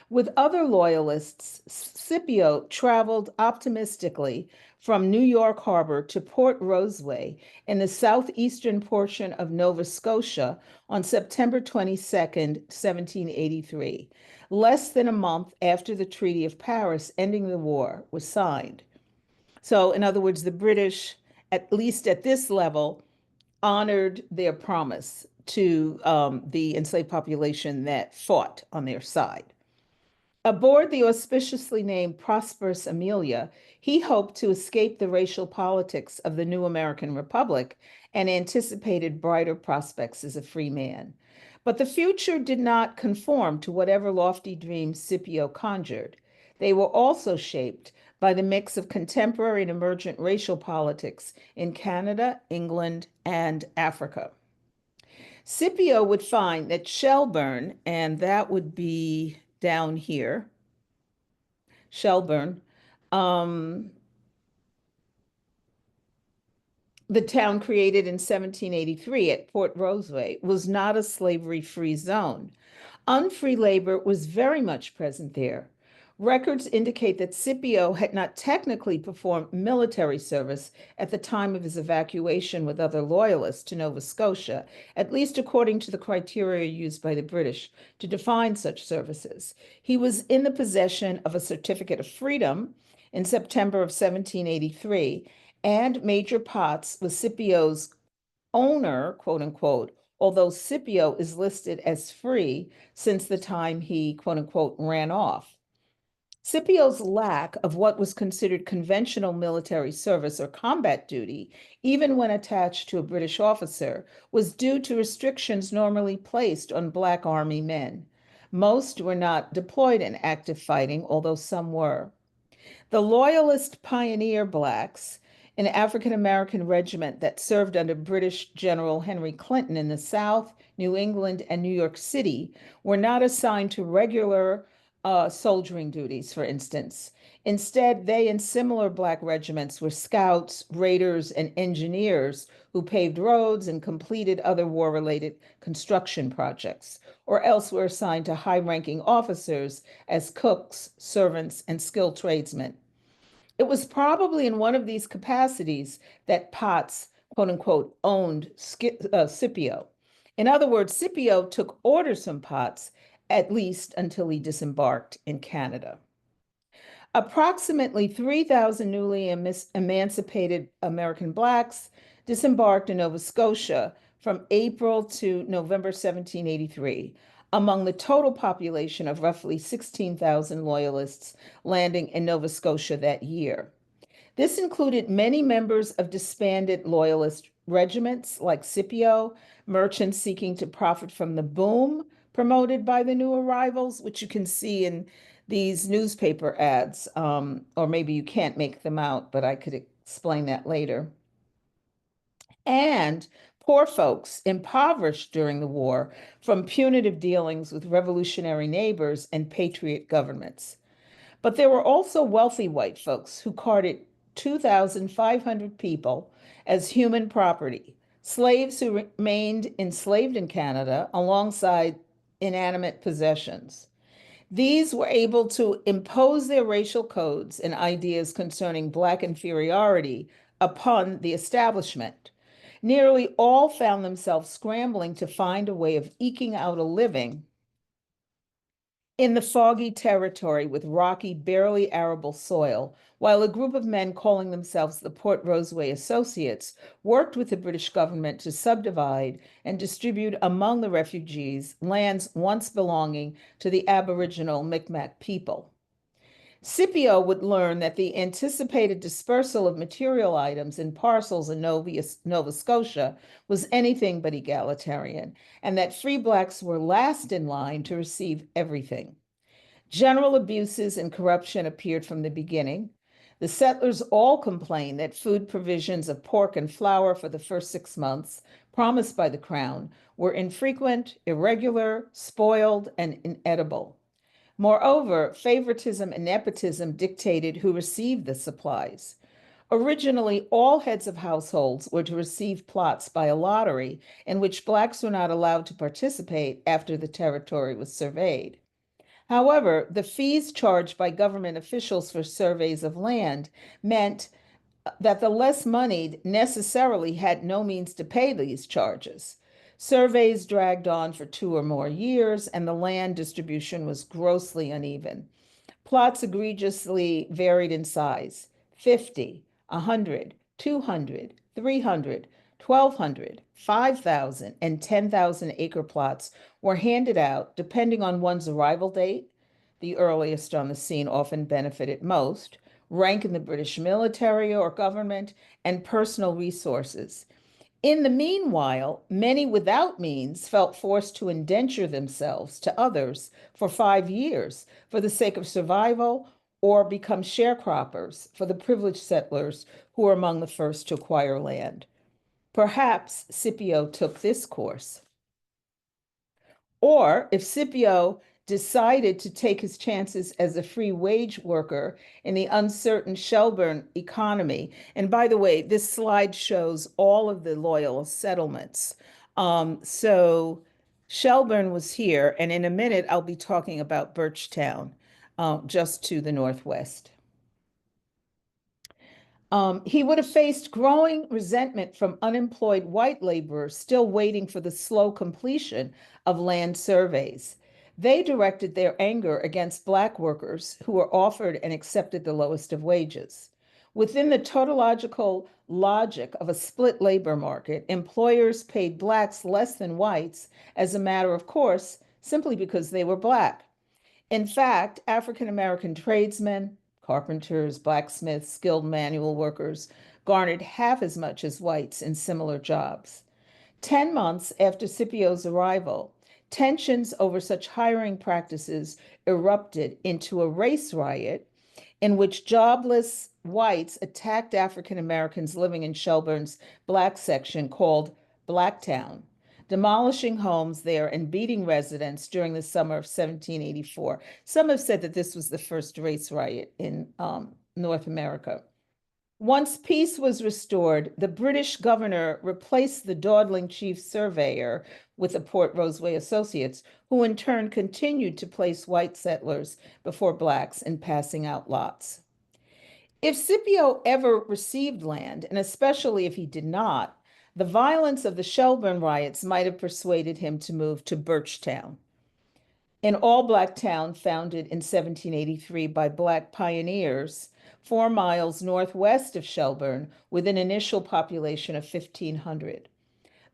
With other loyalists, Scipio traveled optimistically from New York Harbor to Port Roseway in the southeastern portion of Nova Scotia on September 22, 1783, less than a month after the Treaty of Paris ending the war was signed. So, in other words, the British, at least at this level, honored their promise to the enslaved population that fought on their side. Aboard the auspiciously named Prosperous Amelia, he hoped to escape the racial politics of the new American Republic and anticipated brighter prospects as a free man. But the future did not conform to whatever lofty dreams Scipio conjured. They were also shaped by the mix of contemporary and emergent racial politics in Canada, England, and Africa. Scipio would find that Shelburne, and that would be down here, Shelburne, the town created in 1783 at Port Roseway, was not a slavery-free zone. Unfree labor was very much present there. Records indicate that Scipio had not technically performed military service at the time of his evacuation with other loyalists to Nova Scotia, at least according to the criteria used by the British to define such services. He was in the possession of a certificate of freedom in September of 1783, and Major Potts was Scipio's owner, quote unquote, although Scipio is listed as free since the time he, quote unquote, ran off. Scipio's lack of what was considered conventional military service or combat duty, even when attached to a British officer, was due to restrictions normally placed on Black Army men. Most were not deployed in active fighting, although some were. The Loyalist Pioneer Blacks, an African American regiment that served under British General Henry Clinton in the South, New England, and New York City, were not assigned to regular soldiering duties, for instance. Instead, they and similar Black regiments were scouts, raiders, and engineers who paved roads and completed other war-related construction projects, or else were assigned to high-ranking officers as cooks, servants, and skilled tradesmen. It was probably in one of these capacities that Potts, quote unquote, owned Scipio. In other words, Scipio took orders from Potts, at least until he disembarked in Canada. Approximately 3,000 newly emancipated American Blacks disembarked in Nova Scotia from April to November 1783, among the total population of roughly 16,000 Loyalists landing in Nova Scotia that year. This included many members of disbanded Loyalist regiments like Scipio, merchants seeking to profit from the boom promoted by the new arrivals, which you can see in these newspaper ads, or maybe you can't make them out, but I could explain that later. And poor folks impoverished during the war from punitive dealings with revolutionary neighbors and patriot governments. But there were also wealthy white folks who carted 2,500 people as human property, slaves who remained enslaved in Canada alongside inanimate possessions. These were able to impose their racial codes and ideas concerning Black inferiority upon the establishment. Nearly all found themselves scrambling to find a way of eking out a living in the foggy territory with rocky, barely arable soil, while a group of men calling themselves the Port Roseway Associates worked with the British government to subdivide and distribute among the refugees lands once belonging to the Aboriginal Mi'kmaq people. Scipio would learn that the anticipated dispersal of material items in parcels in Nova Scotia was anything but egalitarian, and that free Blacks were last in line to receive everything. General abuses and corruption appeared from the beginning. The settlers all complained that food provisions of pork and flour for the first 6 months, promised by the Crown, were infrequent, irregular, spoiled, and inedible. Moreover, favoritism and nepotism dictated who received the supplies. Originally, all heads of households were to receive plots by a lottery in which Blacks were not allowed to participate after the territory was surveyed. However, the fees charged by government officials for surveys of land meant that the less moneyed necessarily had no means to pay these charges. Surveys dragged on for 2 or more years, and the land distribution was grossly uneven. Plots egregiously varied in size: 50, 100, 200, 300, 1,200, 5,000, and 10,000 acre plots were handed out depending on one's arrival date. The earliest on the scene often benefited most, rank in the British military or government, and personal resources. In the meanwhile, many without means felt forced to indenture themselves to others for 5 years for the sake of survival, or become sharecroppers for the privileged settlers who were among the first to acquire land. Perhaps Scipio took this course. Or if Scipio decided to take his chances as a free wage worker in the uncertain Shelburne economy. And by the way, this slide shows all of the Loyalist settlements. So Shelburne was here, and in a minute, I'll be talking about Birchtown. just to the northwest. He would have faced growing resentment from unemployed white laborers still waiting for the slow completion of land surveys. They directed their anger against Black workers who were offered and accepted the lowest of wages. Within the tautological logic of a split labor market, employers paid Blacks less than whites as a matter of course, simply because they were Black. In fact, African American tradesmen, carpenters, blacksmiths, skilled manual workers garnered half as much as whites in similar jobs. 10 months after Scipio's arrival, tensions over such hiring practices erupted into a race riot in which jobless whites attacked African Americans living in Shelburne's Black section called Blacktown, demolishing homes there and beating residents during the summer of 1784. Some have said that this was the first race riot in North America. Once peace was restored, the British governor replaced the dawdling chief surveyor with the Port Roseway Associates, who in turn continued to place white settlers before Blacks in passing out lots. If Scipio ever received land, and especially if he did not, the violence of the Shelburne riots might have persuaded him to move to Birchtown, an all-Black town founded in 1783 by Black pioneers 4 miles northwest of Shelburne with an initial population of 1,500.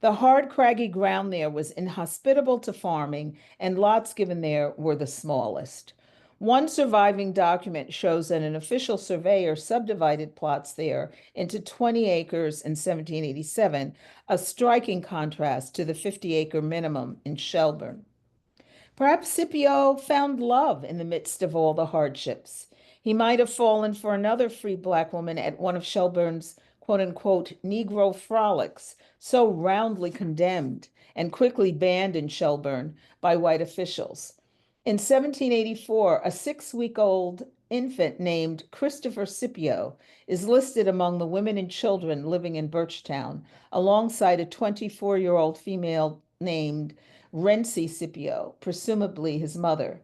The hard, craggy ground there was inhospitable to farming, and lots given there were the smallest. One surviving document shows that an official surveyor subdivided plots there into 20 acres in 1787, a striking contrast to the 50-acre minimum in Shelburne. Perhaps Scipio found love in the midst of all the hardships. He might have fallen for another free Black woman at one of Shelburne's quote-unquote Negro frolics, so roundly condemned and quickly banned in Shelburne by white officials. In 1784, a 6-week-old infant named Christopher Scipio is listed among the women and children living in Birchtown, alongside a 24-year-old female named Rency Scipio, presumably his mother.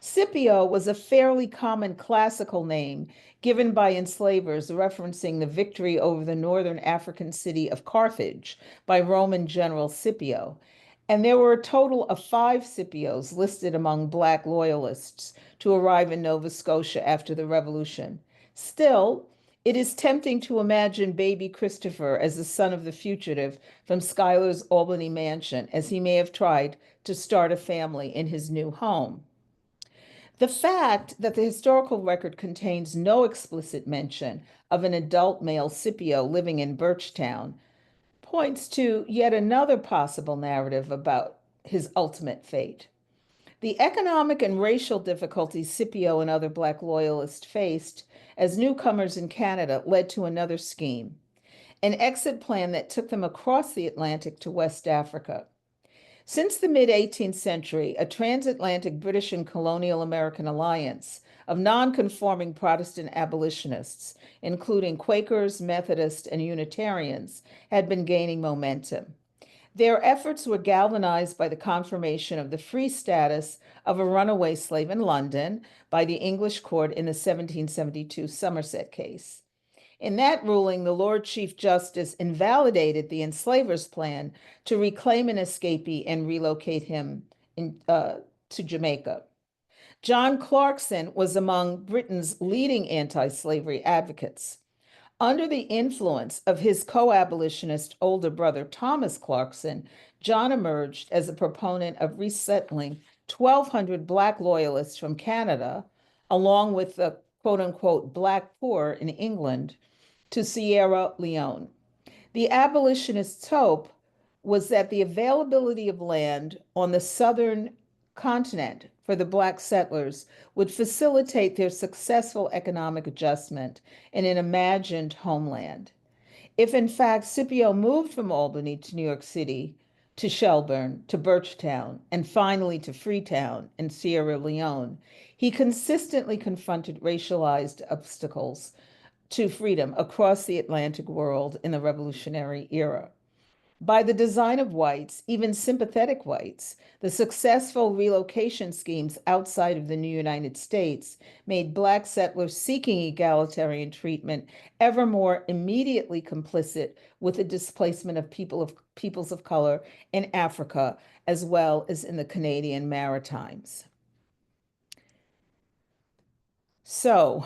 Scipio was a fairly common classical name given by enslavers referencing the victory over the northern African city of Carthage by Roman general Scipio. And there were a total of 5 Scipios listed among Black loyalists to arrive in Nova Scotia after the Revolution. Still, it is tempting to imagine baby Christopher as the son of the fugitive from Schuyler's Albany mansion, as he may have tried to start a family in his new home. The fact that the historical record contains no explicit mention of an adult male Scipio living in Birchtown points to yet another possible narrative about his ultimate fate. The economic and racial difficulties Scipio and other Black loyalists faced as newcomers in Canada led to another scheme, an exit plan that took them across the Atlantic to West Africa. Since the mid-18th century, a transatlantic British and colonial American alliance of non-conforming Protestant abolitionists, including Quakers, Methodists, and Unitarians, had been gaining momentum. Their efforts were galvanized by the confirmation of the free status of a runaway slave in London by the English court in the 1772 Somerset case. In that ruling, the Lord Chief Justice invalidated the enslavers' plan to reclaim an escapee and relocate him to Jamaica. John Clarkson was among Britain's leading anti-slavery advocates. Under the influence of his co-abolitionist older brother, Thomas Clarkson, John emerged as a proponent of resettling 1,200 Black loyalists from Canada, along with the quote-unquote Black poor in England, to Sierra Leone. The abolitionists' hope was that the availability of land on the southern continent for the Black settlers would facilitate their successful economic adjustment in an imagined homeland. If in fact Scipio moved from Albany to New York City, to Shelburne, to Birchtown, and finally to Freetown in Sierra Leone, he consistently confronted racialized obstacles to freedom across the Atlantic world in the Revolutionary era. By the design of whites, even sympathetic whites, the successful relocation schemes outside of the new United States made Black settlers seeking egalitarian treatment ever more immediately complicit with the displacement of peoples of color in Africa, as well as in the Canadian Maritimes. So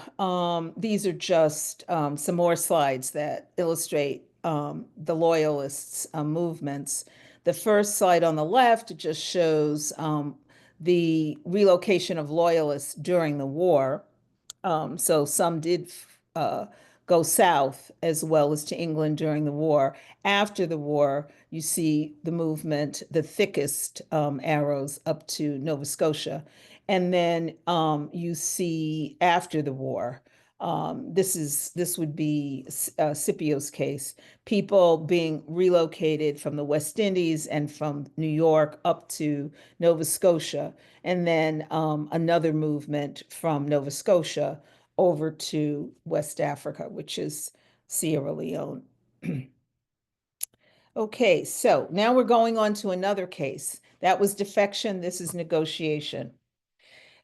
these are just some more slides that illustrate the Loyalists' movements. The first slide on the left just shows the relocation of Loyalists during the war. So some did go south as well as to England during the war. After the war, you see the movement, the thickest arrows up to Nova Scotia. And then you see after the war, this would be Scipio's case, people being relocated from the West Indies and from New York up to Nova Scotia, and then another movement from Nova Scotia over to West Africa, which is Sierra Leone. Okay, so now we're going on to another case. That was defection. This is negotiation.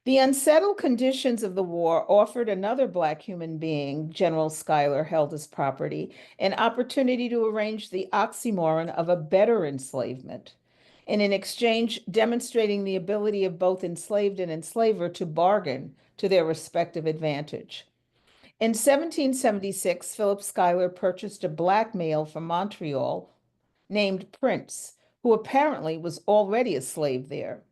The unsettled conditions of the war offered another Black human being, General Schuyler, held as property, an opportunity to arrange the oxymoron of a better enslavement, in an exchange demonstrating the ability of both enslaved and enslaver to bargain to their respective advantage. In 1776, Philip Schuyler purchased a Black male from Montreal named Prince, who apparently was already a slave there.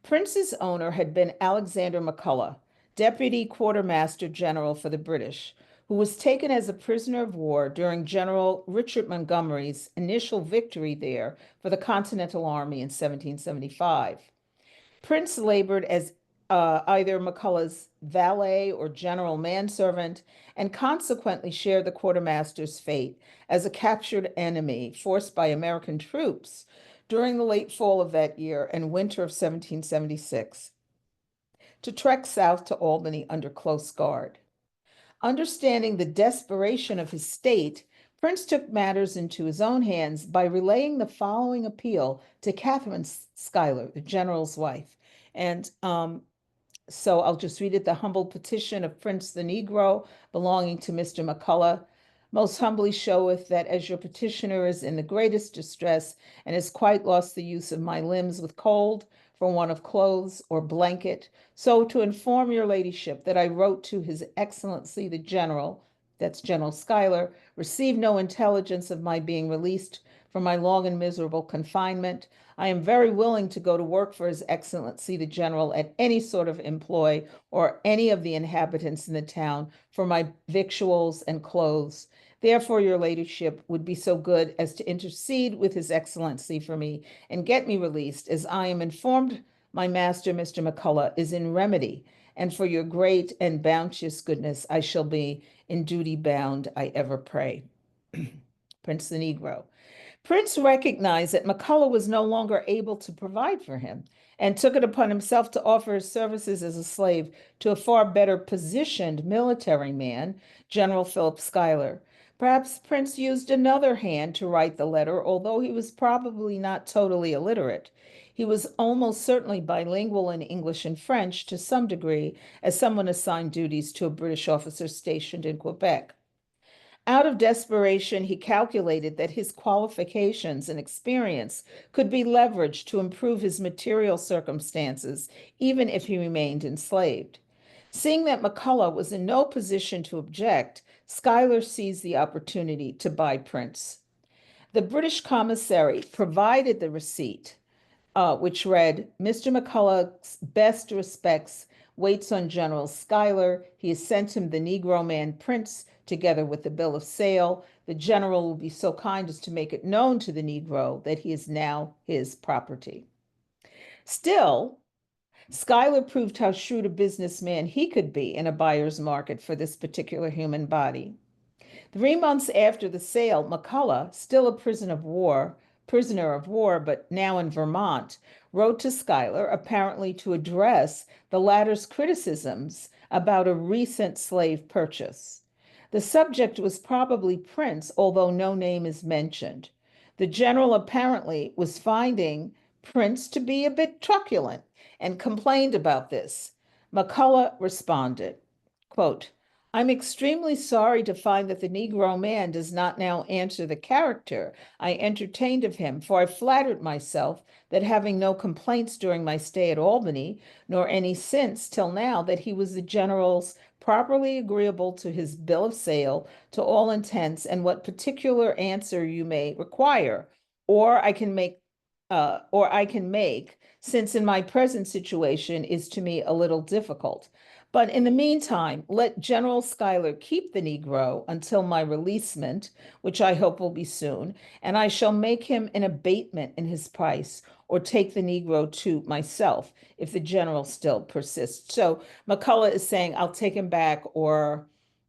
Prince's owner had been Alexander McCulloch, Deputy Quartermaster General for the British, who was taken as a prisoner of war during General Richard Montgomery's initial victory there for the Continental Army in 1775. Prince labored as either McCulloch's valet or general manservant, and consequently shared the quartermaster's fate as a captured enemy forced by American troops during the late fall of that year and winter of 1776, to trek south to Albany under close guard. Understanding the desperation of his state, Prince took matters into his own hands by relaying the following appeal to Catherine Schuyler, the general's wife. And so I'll just read it. The humble petition of Prince the Negro belonging to Mr. McCulloch. Most humbly showeth that as your petitioner is in the greatest distress and has quite lost the use of my limbs with cold for want of clothes or blanket, so to inform your ladyship that I wrote to his excellency the general, that's General Schuyler, received no intelligence of my being released from my long and miserable confinement. I am very willing to go to work for his excellency the general at any sort of employ or any of the inhabitants in the town for my victuals and clothes. Therefore, your ladyship would be so good as to intercede with his excellency for me and get me released, as I am informed my master, Mr. McCulloch, is in remedy, and for your great and bounteous goodness, I shall be in duty bound, I ever pray. Prince the Negro. Prince recognized that McCulloch was no longer able to provide for him and took it upon himself to offer his services as a slave to a far better positioned military man, General Philip Schuyler. Perhaps Prince used another hand to write the letter, although he was probably not totally illiterate. He was almost certainly bilingual in English and French to some degree, as someone assigned duties to a British officer stationed in Quebec. Out of desperation, he calculated that his qualifications and experience could be leveraged to improve his material circumstances, even if he remained enslaved. Seeing that McCulloch was in no position to object, Schuyler seized the opportunity to buy Prince. The British commissary provided the receipt, which read, Mr. McCulloch's best respects waits on General Schuyler. He has sent him the Negro man Prince, together with the bill of sale. The general will be so kind as to make it known to the Negro that he is now his property. Still, Schuyler proved how shrewd a businessman he could be in a buyer's market for this particular human body. 3 months after the sale, McCulloch, still a prisoner of war, but now in Vermont, wrote to Schuyler, apparently to address the latter's criticisms about a recent slave purchase. The subject was probably Prince, although no name is mentioned. The general apparently was finding Prince to be a bit truculent and complained about this. McCullough responded, quote, I'm extremely sorry to find that the Negro man does not now answer the character I entertained of him, for I flattered myself that having no complaints during my stay at Albany, nor any since till now, that he was the general's properly agreeable to his bill of sale to all intents, and what particular answer you may require, or I can make, since in my present situation is to me a little difficult. But in the meantime, let General Schuyler keep the Negro until my releasement, which I hope will be soon, and I shall make him an abatement in his price, or take the Negro to myself if the general still persists. So McCullough is saying, I'll take him back, or,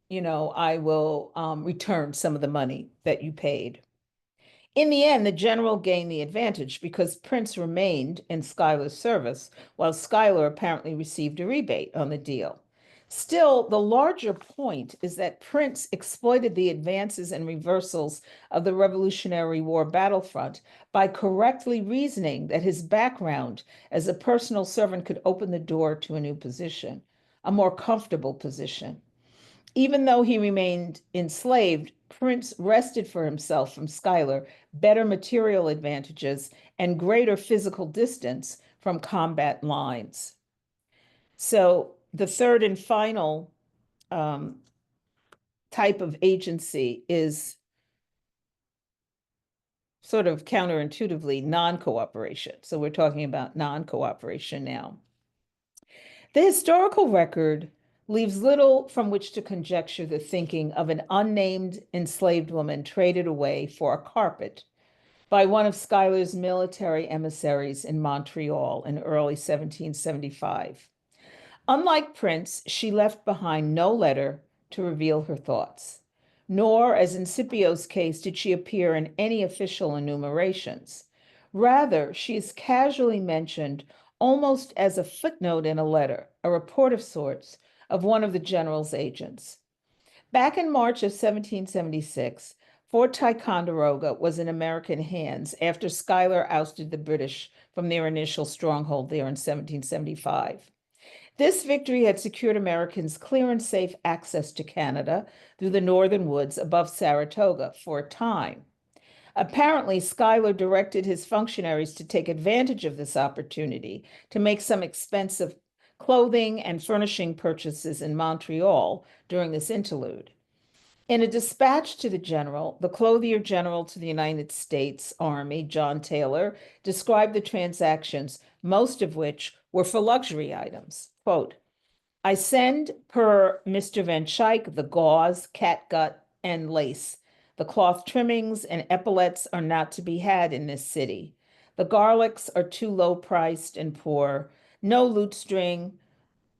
I will return some of the money that you paid. In the end, the general gained the advantage because Prince remained in Schuyler's service, while Schuyler apparently received a rebate on the deal. Still, the larger point is that Prince exploited the advances and reversals of the Revolutionary War battlefront by correctly reasoning that his background as a personal servant could open the door to a new position, a more comfortable position. Even though he remained enslaved, Prince wrested for himself from Schuyler better material advantages and greater physical distance from combat lines. So the third and final type of agency is sort of counterintuitively non-cooperation. So we're talking about non-cooperation now. The historical record leaves little from which to conjecture the thinking of an unnamed enslaved woman traded away for a carpet by one of Schuyler's military emissaries in Montreal in early 1775. Unlike Prince, she left behind no letter to reveal her thoughts, nor, as in Scipio's case, did she appear in any official enumerations. Rather, she is casually mentioned almost as a footnote in a letter, a report of sorts, of one of the general's agents. Back in March of 1776, Fort Ticonderoga was in American hands after Schuyler ousted the British from their initial stronghold there in 1775. This victory had secured Americans clear and safe access to Canada through the northern woods above Saratoga for a time. Apparently, Schuyler directed his functionaries to take advantage of this opportunity to make some expensive clothing and furnishing purchases in Montreal during this interlude. In a dispatch to the general, the clothier general to the United States Army, John Taylor, described the transactions, most of which were for luxury items. Quote, I send per Mr. Van Schaik the gauze, catgut, and lace. The cloth trimmings and epaulets are not to be had in this city. The garlics are too low priced and poor. No lutestring,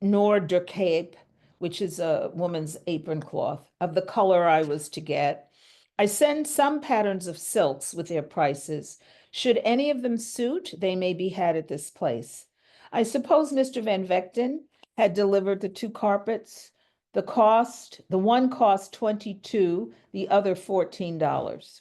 nor durcape, which is a woman's apron cloth, of the color I was to get. I send some patterns of silks with their prices. Should any of them suit, they may be had at this place. I suppose Mr. Van Vechten had delivered the two carpets. The one cost $22, the other $14.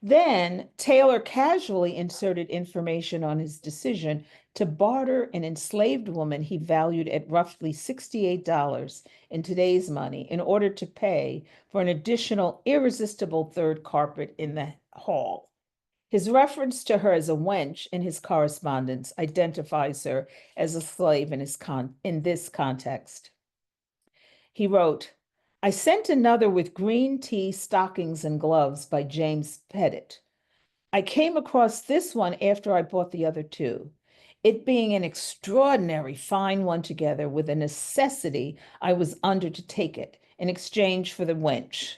Then Taylor casually inserted information on his decision to barter an enslaved woman he valued at roughly $68 in today's money in order to pay for an additional irresistible third carpet in the hall. His reference to her as a wench in his correspondence identifies her as a slave in this context. He wrote, I sent another with green tea, stockings, and gloves by James Pettit. I came across this one after I bought the other two, it being an extraordinary fine one together with a necessity I was under to take it in exchange for the wench.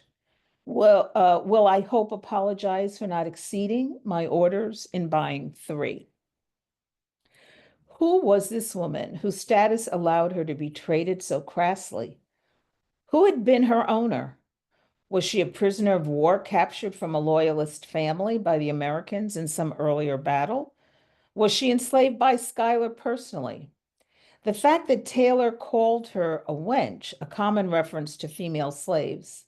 Will I hope apologize for not exceeding my orders in buying 3. Who was this woman whose status allowed her to be traded so crassly? Who had been her owner? Was she a prisoner of war captured from a loyalist family by the Americans in some earlier battle? Was she enslaved by Schuyler personally? The fact that Taylor called her a wench, a common reference to female slaves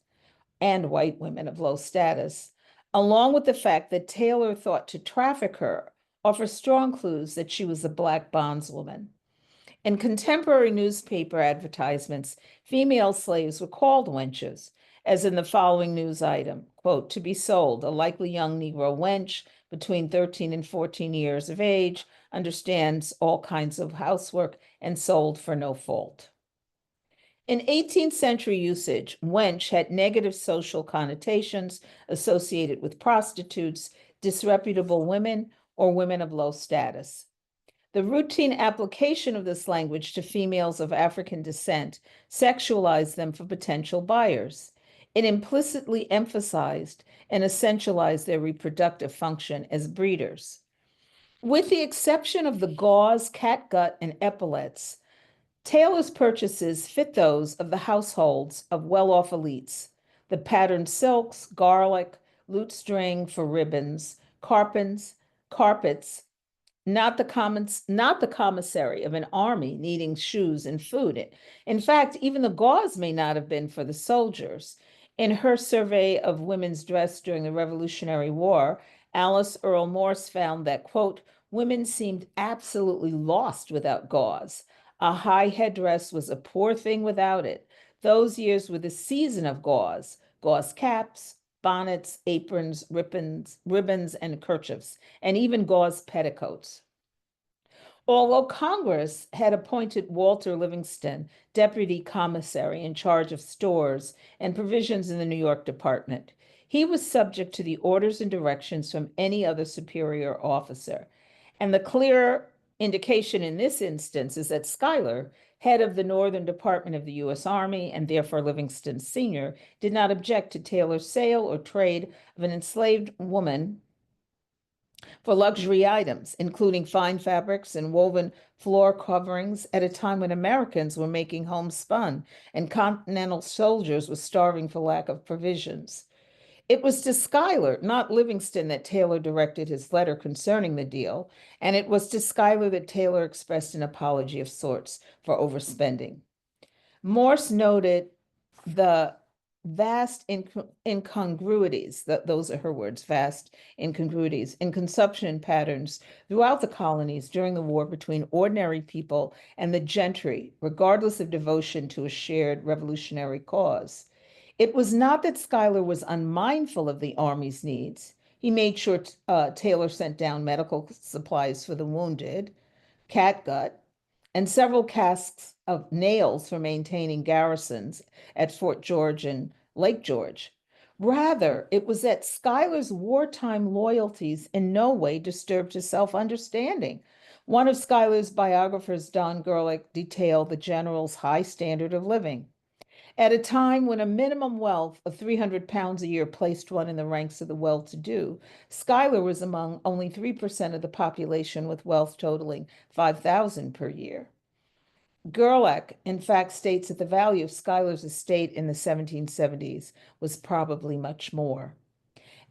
and white women of low status, along with the fact that Taylor thought to traffic her, offer strong clues that she was a Black bondswoman. In contemporary newspaper advertisements, female slaves were called wenches, as in the following news item, quote, "To be sold, a likely young Negro wench between 13 and 14 years of age, understands all kinds of housework and sold for no fault." In 18th century usage, wench had negative social connotations associated with prostitutes, disreputable women, or women of low status. The routine application of this language to females of African descent sexualized them for potential buyers. It implicitly emphasized and essentialized their reproductive function as breeders. With the exception of the gauze, catgut, and epaulets, Taylor's purchases fit those of the households of well-off elites. The patterned silks, garlic, lutestring for ribbons, carpets, not the commissary of an army needing shoes and food. In fact, even the gauze may not have been for the soldiers. In her survey of women's dress during the Revolutionary War, Alice Earl Morse found that, quote, "Women seemed absolutely lost without gauze. A high headdress was a poor thing without it. Those years were the season of gauze caps, bonnets, aprons, ribbons, and kerchiefs, and even gauze petticoats." Although Congress had appointed Walter Livingston deputy commissary in charge of stores and provisions in the New York department, he was subject to the orders and directions from any other superior officer. And the clear indication in this instance is that Schuyler, head of the Northern Department of the U.S. Army, and therefore Livingston Sr., did not object to Taylor's sale or trade of an enslaved woman for luxury items, including fine fabrics and woven floor coverings at a time when Americans were making homespun and Continental soldiers were starving for lack of provisions. It was to Schuyler, not Livingston, that Taylor directed his letter concerning the deal, and it was to Schuyler that Taylor expressed an apology of sorts for overspending. Morse noted the vast incongruities, those are her words, vast incongruities in consumption patterns throughout the colonies during the war between ordinary people and the gentry, regardless of devotion to a shared revolutionary cause. It was not that Schuyler was unmindful of the Army's needs. He made sure Taylor sent down medical supplies for the wounded, catgut, and several casks of nails for maintaining garrisons at Fort George and Lake George. Rather, it was that Schuyler's wartime loyalties in no way disturbed his self-understanding. One of Schuyler's biographers, Don Gerlich, detailed the general's high standard of living. At a time when a minimum wealth of 300 pounds a year placed one in the ranks of the well-to-do, Schuyler was among only 3% of the population with wealth totaling 5,000 per year. Gerlich, in fact, states that the value of Schuyler's estate in the 1770s was probably much more.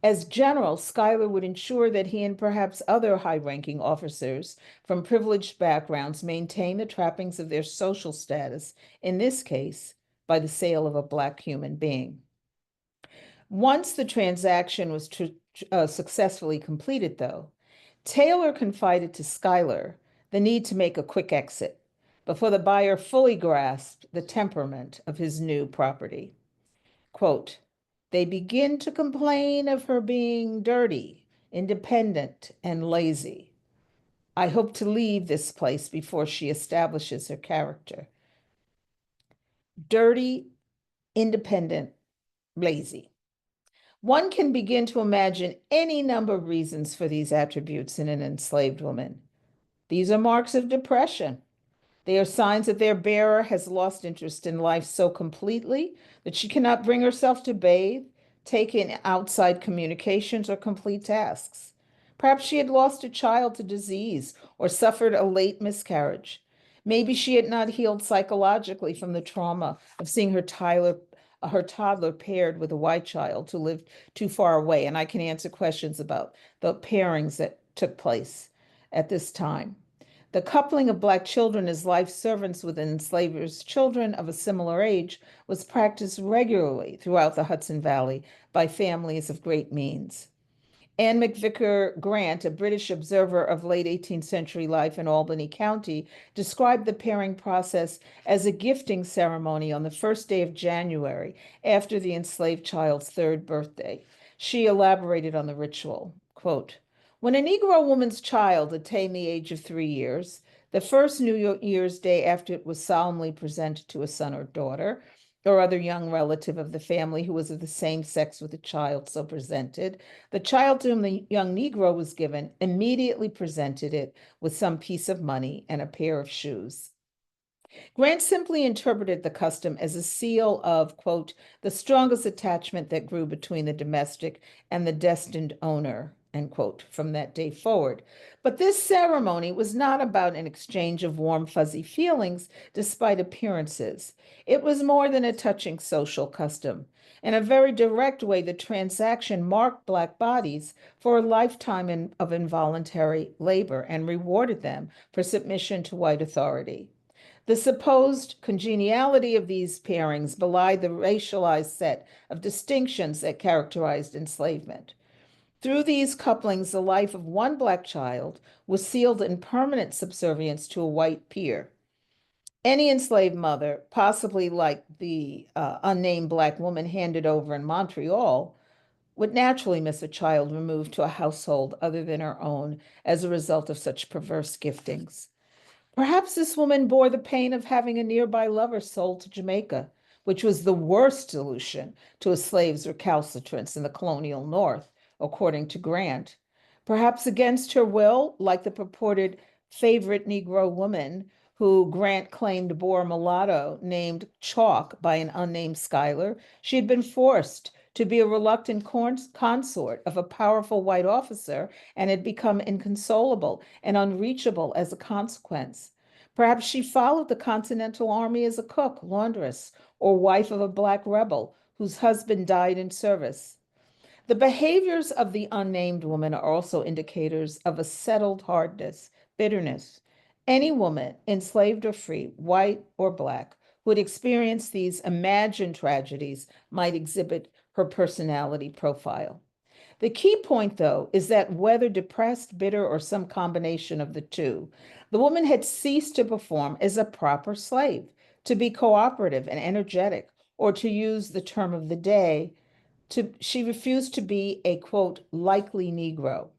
As general, Schuyler would ensure that he and perhaps other high-ranking officers from privileged backgrounds maintain the trappings of their social status, in this case, by the sale of a Black human being. Once the transaction was successfully completed, though, Taylor confided to Schuyler the need to make a quick exit before the buyer fully grasped the temperament of his new property. Quote, "They begin to complain of her being dirty, independent, and lazy. I hope to leave this place before she establishes her character." Dirty, independent, lazy. One can begin to imagine any number of reasons for these attributes in an enslaved woman. These are marks of depression. They are signs that their bearer has lost interest in life so completely that she cannot bring herself to bathe, take in outside communications, or complete tasks. Perhaps she had lost a child to disease or suffered a late miscarriage. Maybe she had not healed psychologically from the trauma of seeing her toddler paired with a white child who lived too far away. And I can answer questions about the pairings that took place at this time. The coupling of Black children as life servants with enslavers' children of a similar age was practiced regularly throughout the Hudson Valley by families of great means. Anne McVicker Grant, a British observer of late 18th century life in Albany County, described the pairing process as a gifting ceremony on the first day of January after the enslaved child's third birthday. She elaborated on the ritual, quote, "When a Negro woman's child attained the age of 3 years, the first New Year's Day after it was solemnly presented to a son or daughter, or other young relative of the family who was of the same sex with the child so presented, the child to whom the young Negro was given immediately presented it with some piece of money and a pair of shoes." Grant simply interpreted the custom as a seal of, quote, "the strongest attachment that grew between the domestic and the destined owner," end quote, from that day forward. But this ceremony was not about an exchange of warm, fuzzy feelings, despite appearances. It was more than a touching social custom. In a very direct way, the transaction marked Black bodies for a lifetime of involuntary labor and rewarded them for submission to white authority. The supposed congeniality of these pairings belied the racialized set of distinctions that characterized enslavement. Through these couplings, the life of one Black child was sealed in permanent subservience to a white peer. Any enslaved mother, possibly like the unnamed Black woman handed over in Montreal, would naturally miss a child removed to a household other than her own as a result of such perverse giftings. Perhaps this woman bore the pain of having a nearby lover sold to Jamaica, which was the worst solution to a slave's recalcitrance in the colonial North, according to Grant. Perhaps against her will, like the purported favorite Negro woman who Grant claimed bore a mulatto named Chalk by an unnamed Schuyler, she had been forced to be a reluctant consort of a powerful white officer and had become inconsolable and unreachable as a consequence. Perhaps she followed the Continental Army as a cook, laundress, or wife of a Black rebel whose husband died in service. The behaviors of the unnamed woman are also indicators of a settled hardness, bitterness. Any woman, enslaved or free, white or Black, who had experienced these imagined tragedies might exhibit her personality profile. The key point, though, is that whether depressed, bitter, or some combination of the two, the woman had ceased to perform as a proper slave, to be cooperative and energetic, or to use the term of the day, she refused to be a, quote, likely Negro.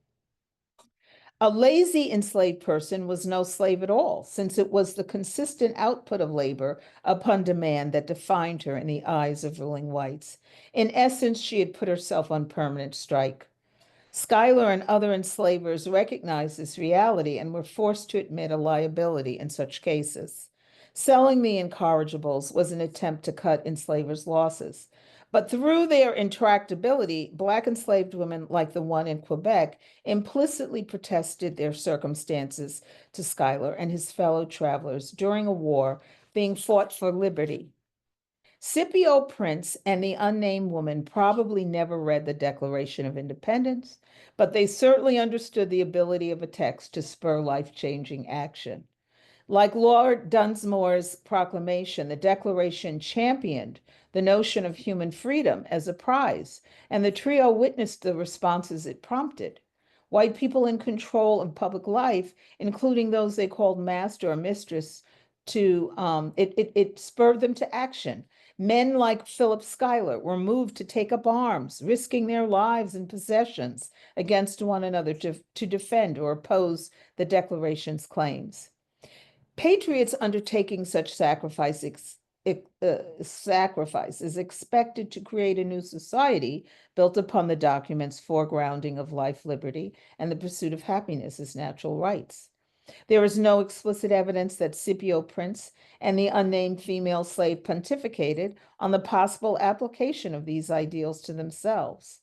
A lazy enslaved person was no slave at all, since it was the consistent output of labor upon demand that defined her in the eyes of ruling whites. In essence, she had put herself on permanent strike. Schuyler and other enslavers recognized this reality and were forced to admit a liability in such cases. Selling the incorrigibles was an attempt to cut enslavers' losses. But through their intractability, Black enslaved women, like the one in Quebec, implicitly protested their circumstances to Schuyler and his fellow travelers during a war being fought for liberty. Scipio Prince and the unnamed woman probably never read the Declaration of Independence, but they certainly understood the ability of a text to spur life-changing action. Like Lord Dunsmore's proclamation, the Declaration championed the notion of human freedom as a prize, and the trio witnessed the responses it prompted. White people in control of public life, including those they called master or mistress, it spurred them to action. Men like Philip Schuyler were moved to take up arms, risking their lives and possessions against one another to defend or oppose the Declaration's claims. Patriots undertaking such sacrifice is expected to create a new society built upon the document's foregrounding of life, liberty, and the pursuit of happiness as natural rights. There is no explicit evidence that Scipio Prince and the unnamed female slave pontificated on the possible application of these ideals to themselves.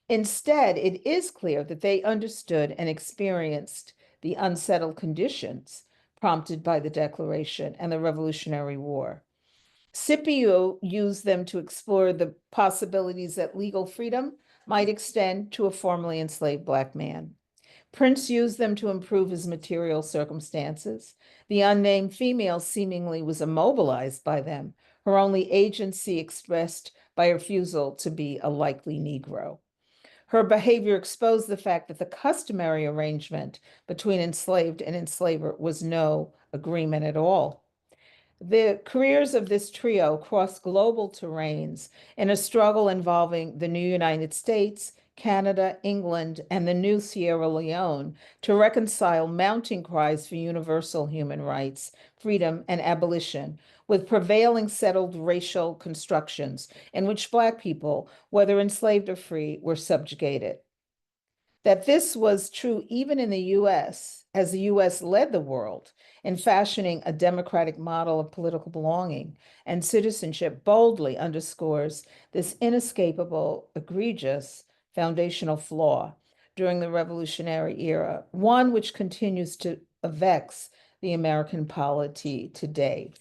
Instead, it is clear that they understood and experienced the unsettled conditions prompted by the Declaration and the Revolutionary War. Scipio used them to explore the possibilities that legal freedom might extend to a formerly enslaved Black man. Prince used them to improve his material circumstances. The unnamed female seemingly was immobilized by them, her only agency expressed by refusal to be a likely Negro. Her behavior exposed the fact that the customary arrangement between enslaved and enslaver was no agreement at all. The careers of this trio crossed global terrains in a struggle involving the new United States, Canada, England, and the new Sierra Leone to reconcile mounting cries for universal human rights, freedom, and abolition with prevailing settled racial constructions in which Black people, whether enslaved or free, were subjugated. That this was true even in the US, as the US led the world in fashioning a democratic model of political belonging and citizenship, boldly underscores this inescapable, egregious, foundational flaw during the Revolutionary era, one which continues to vex the American polity today.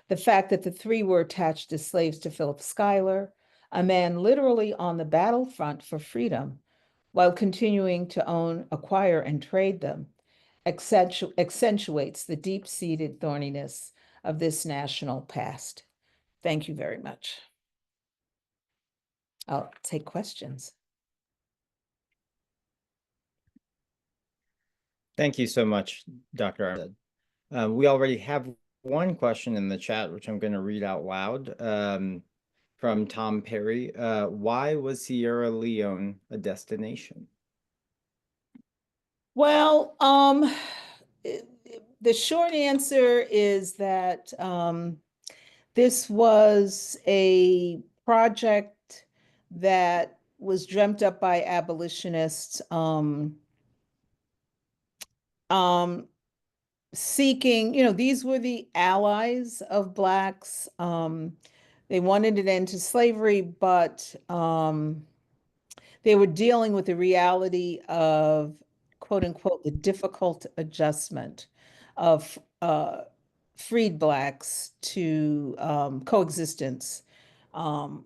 The fact that the three were attached as slaves to Philip Schuyler, a man literally on the battlefront for freedom, while continuing to own, acquire, and trade them, accentuates the deep-seated thorniness of this national past. Thank you very much. I'll take questions. Thank you so much, Dr. Armstead. We already have one question in the chat, which I'm going to read out loud, from Tom Perry. Why was Sierra Leone a destination? Well, the short answer is that this was a project that was dreamt up by abolitionists seeking, these were the allies of Blacks. They wanted an end to slavery, but they were dealing with the reality of, quote unquote, the difficult adjustment of freed Blacks to coexistence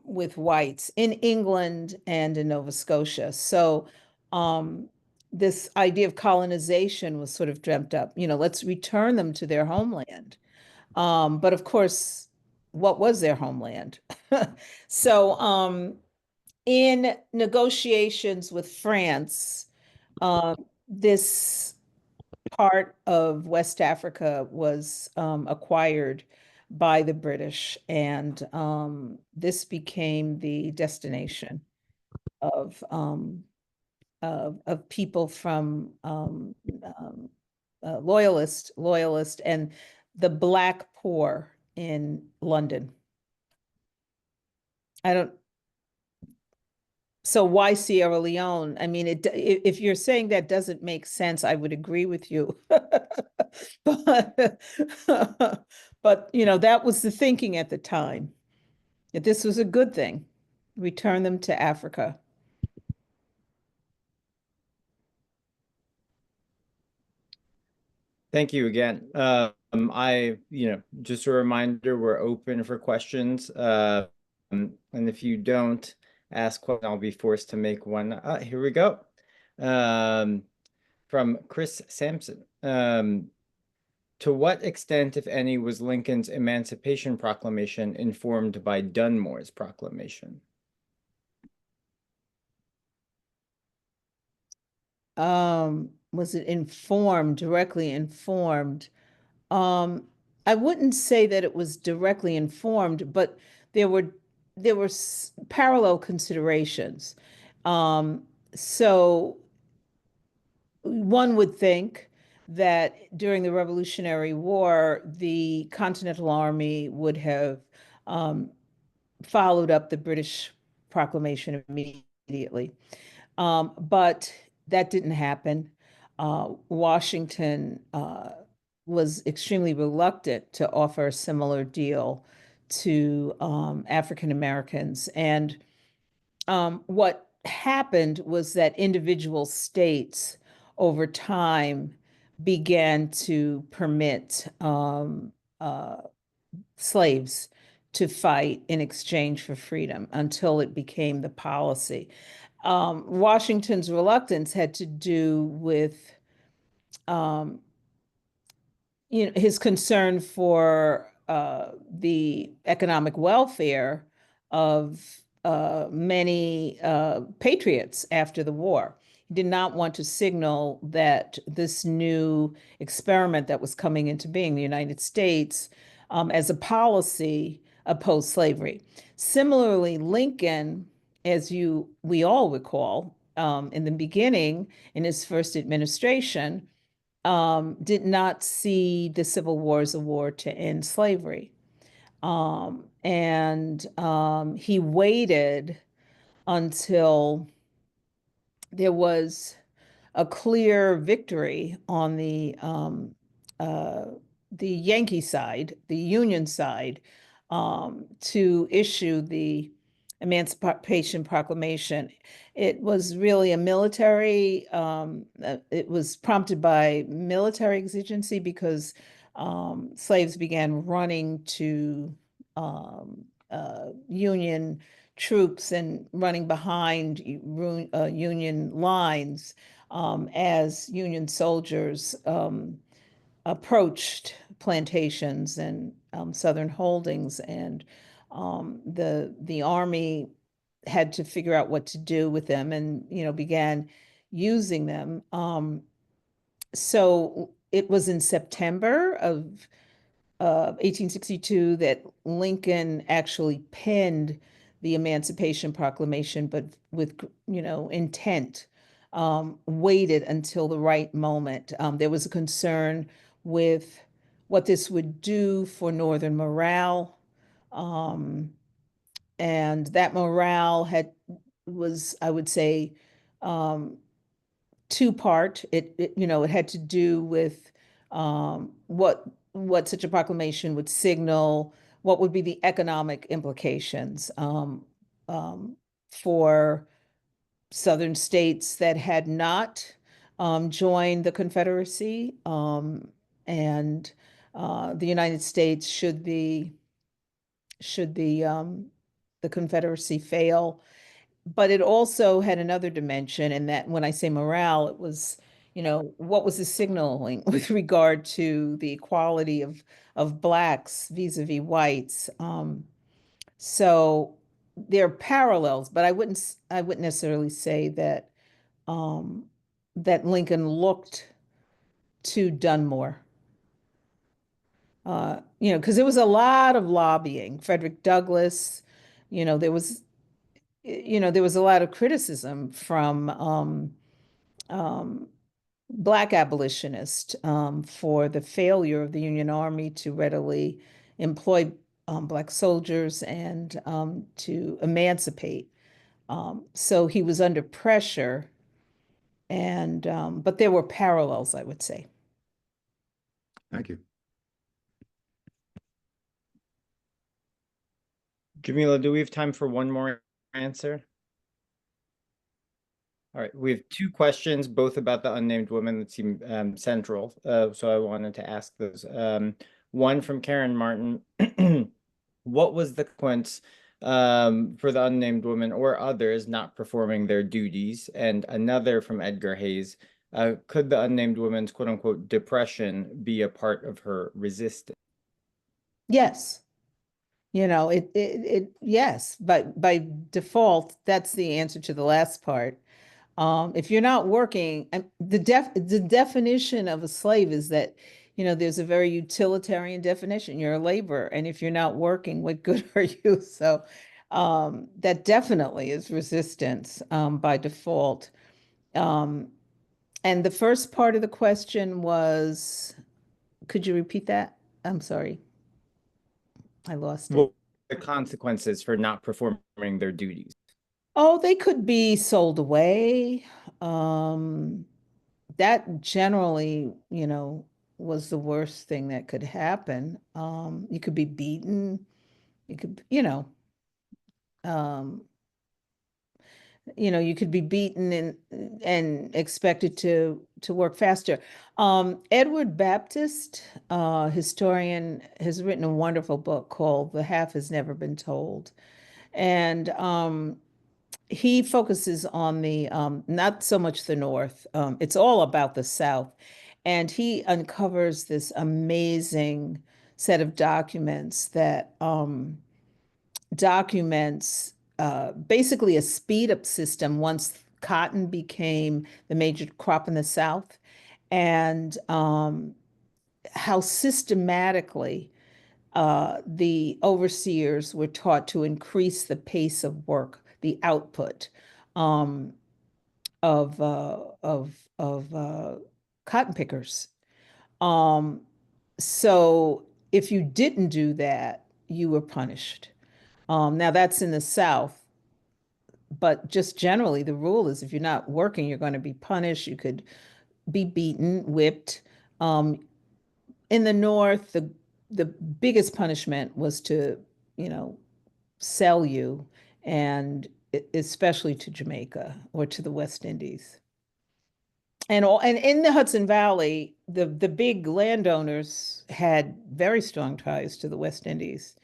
with whites in England and in Nova Scotia. So this idea of colonization was sort of dreamt up, let's return them to their homeland. But of course, what was their homeland? So in negotiations with France, this part of West Africa was acquired by the British, and this became the destination of people from loyalist, and the Black poor in London. So why Sierra Leone? I mean, if you're saying that doesn't make sense, I would agree with you. But that was the thinking at the time, that this was a good thing. Return them to Africa. Thank you again. Just a reminder, we're open for questions. And if you don't ask one, I'll be forced to make one. Here we go. From Chris Sampson. To what extent, if any, was Lincoln's Emancipation Proclamation informed by Dunmore's proclamation? Was it directly informed? I wouldn't say that it was directly informed, but there were parallel considerations. So one would think that during the Revolutionary War, the Continental Army would have followed up the British proclamation immediately. But that didn't happen. Washington was extremely reluctant to offer a similar deal to African Americans. And what happened was that individual states over time began to permit slaves to fight in exchange for freedom until it became the policy. Washington's reluctance had to do with his concern for the economic welfare of many patriots after the war. He did not want to signal that this new experiment that was coming into being, the United States, as a policy, opposed slavery. Similarly, Lincoln, as we all recall, in the beginning, in his first administration, did not see the Civil War as a war to end slavery. He waited until there was a clear victory on the Yankee side, the Union side, to issue the Emancipation Proclamation. It was really a military, it was prompted by military exigency because slaves began running to Union troops and running behind Union lines as Union soldiers approached plantations and Southern holdings, and the Army had to figure out what to do with them, and began using them. So it was in September of 1862 that Lincoln actually penned the Emancipation Proclamation, but with intent. Waited until the right moment. There was a concern with what this would do for Northern morale, and that morale was, I would say, two-part. It had to do with what such a proclamation would signal, what would be the economic implications for Southern states that had not joined the Confederacy, and the United States should the Confederacy fail. But it also had another dimension, and that when I say morale, it was, what was the signaling with regard to the equality of Blacks vis-a-vis whites. So there are parallels, but I wouldn't necessarily say that that Lincoln looked to Dunmore. Because there was a lot of lobbying. Frederick Douglass, there was a lot of criticism from Black abolitionists for the failure of the Union Army to readily employ Black soldiers and to emancipate. So he was under pressure, and but there were parallels, I would say. Thank you. Jamila, do we have time for one more answer? All right, we have two questions, both about the unnamed woman that seem central. So I wanted to ask those. One from Karen Martin. What was the consequence for the unnamed woman or others not performing their duties? And another from Edgar Hayes. Could the unnamed woman's quote unquote depression be a part of her resistance? Yes. Yes, but by default, that's the answer to the last part. If you're not working, the definition of a slave is that, there's a very utilitarian definition. You're a laborer, and if you're not working, what good are you? So that definitely is resistance by default. And the first part of the question was, could you repeat that? I'm sorry. I lost it. What are the consequences for not performing their duties? Oh, they could be sold away. That generally, was the worst thing that could happen. You could be beaten. You could, you could be beaten and expected to work faster. Edward Baptist, historian, has written a wonderful book called The Half Has Never Been Told. And he focuses on the not so much the North. It's all about the South. And he uncovers this amazing set of documents that documents basically a speed up system once cotton became the major crop in the South, and how systematically the overseers were taught to increase the pace of work, the output um, of cotton pickers. So if you didn't do that, you were punished. Now that's in the South, but just generally the rule is if you're not working, you're going to be punished. You could be beaten, whipped. In the North, the biggest punishment was to, you know, sell you, and especially to Jamaica or to the West Indies. And in the Hudson Valley, the big landowners had very strong ties to the West Indies.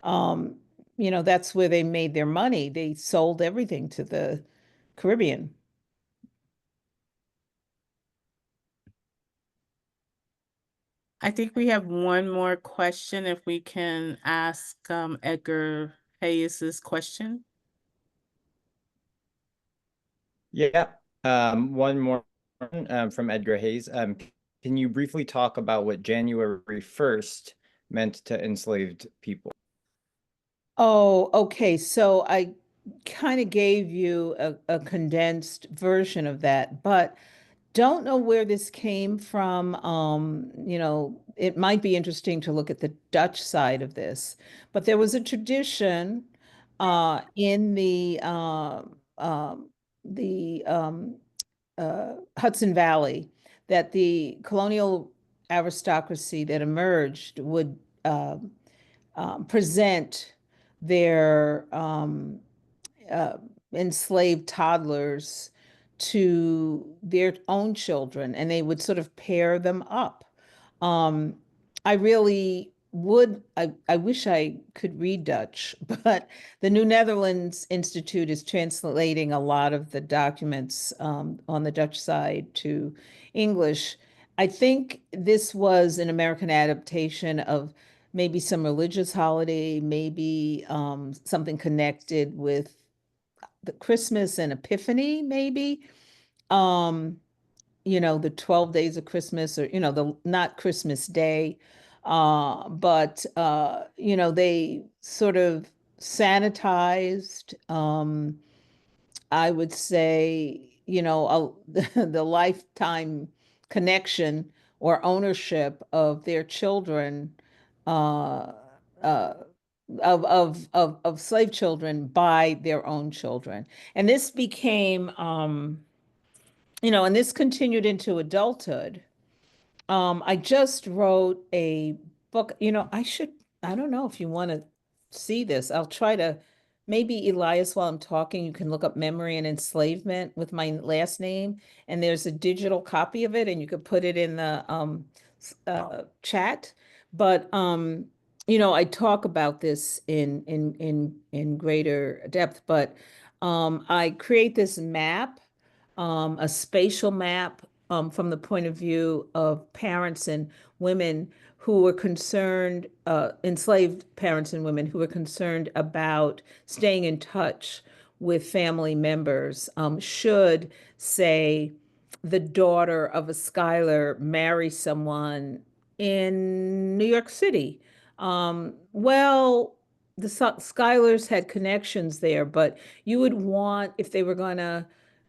Um, you know, that's where they made their money. They sold everything to the Caribbean. I think we have one more question if we can ask Edgar Hayes's question. Yeah, one more from Edgar Hayes. Can you briefly talk about what January 1st meant to enslaved people? Oh, okay. So I kind of gave you a condensed version of that, but don't know where this came from. You know, it might be interesting to look at the Dutch side of this, but there was a tradition in the Hudson Valley that the colonial aristocracy that emerged would present their uh, enslaved toddlers to their own children, and they would sort of pair them up. Um, I really would, I wish I could read Dutch, but the New Netherlands Institute is translating a lot of the documents on the Dutch side to English. I think this was an American adaptation of maybe some religious holiday, maybe something connected with the Christmas and Epiphany, maybe. Um, you know, the 12 days of Christmas, or, you know, the not Christmas Day. But you know, they sort of sanitized, I would say, you know, the lifetime connection or ownership of their children, uh, uh, of slave children by their own children. And this became, you know, and this continued into adulthood. I just wrote a book, you know, I don't know if you want to see this. I'll try to, maybe Elias, while I'm talking, you can look up Memory and Enslavement with my last name, and there's a digital copy of it, and you could put it in the chat. But you know, I talk about this in greater depth, but I create this map, a spatial map from the point of view of parents and women who were concerned, enslaved parents and women who were concerned about staying in touch with family members. Should, say, the daughter of a Schuyler marry someone in New York City? Well, the Schuylers had connections there, but you would want, if they were going to,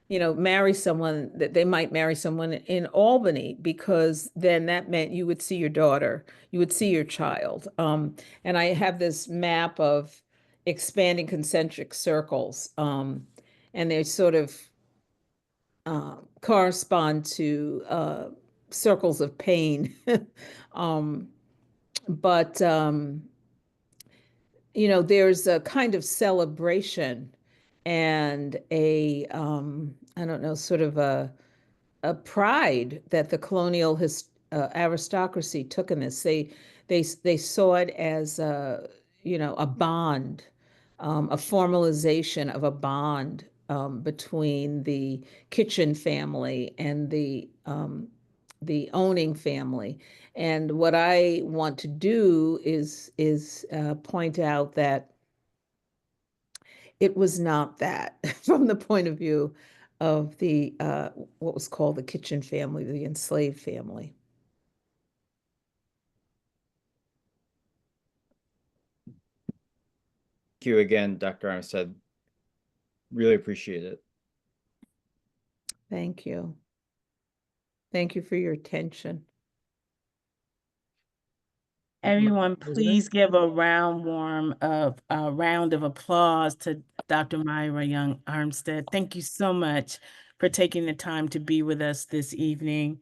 you know, marry someone, that they might marry someone in Albany, because then that meant you would see your daughter, you would see your child. And I have this map of expanding concentric circles, and they sort of correspond to circles of pain. um, but you know, there's a kind of celebration and a I don't know, sort of a pride that the colonial aristocracy took in this. They saw it as a, you know, a bond, a formalization of a bond between the Kitchen family and the owning family. And what I want to do is point out that it was not that from the point of view of the what was called the kitchen family, the enslaved family. Thank you again, Dr. Armstead. Really appreciate it. Thank you. Thank you for your attention. Everyone, President? please give a round of applause to Dr. Myra Young Armstead. Thank you so much for taking the time to be with us this evening.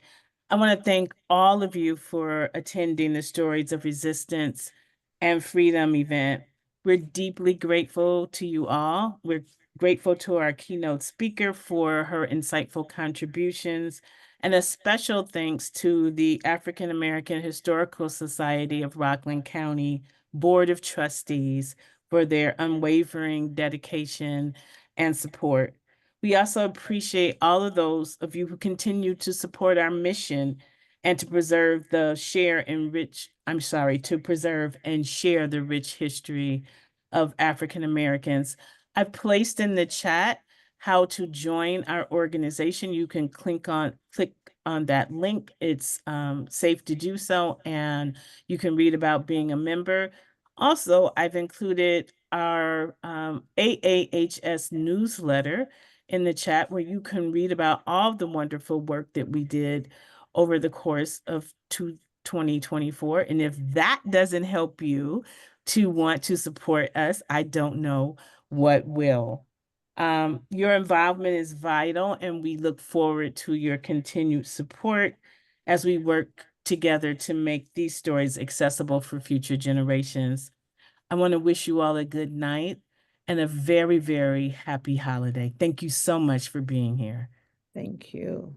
I want to thank all of you for attending the Stories of Resistance and Freedom event. We're deeply grateful to you all. We're grateful to our keynote speaker for her insightful contributions, and a special thanks to the African American Historical Society of Rockland County Board of Trustees for their unwavering dedication and support. We also appreciate all of those of you who continue to support our mission and to preserve and share the rich history of African Americans. I've placed in the chat how to join our organization. You can click on that link. It's safe to do so, and you can read about being a member. Also, I've included our AAHS newsletter in the chat, where you can read about all the wonderful work that we did over the course of 2024. And if that doesn't help you to want to support us, I don't know what will. Your involvement is vital, and we look forward to your continued support as we work together to make these stories accessible for future generations. I want to wish you all a good night and a very, very happy holiday. Thank you so much for being here. Thank you.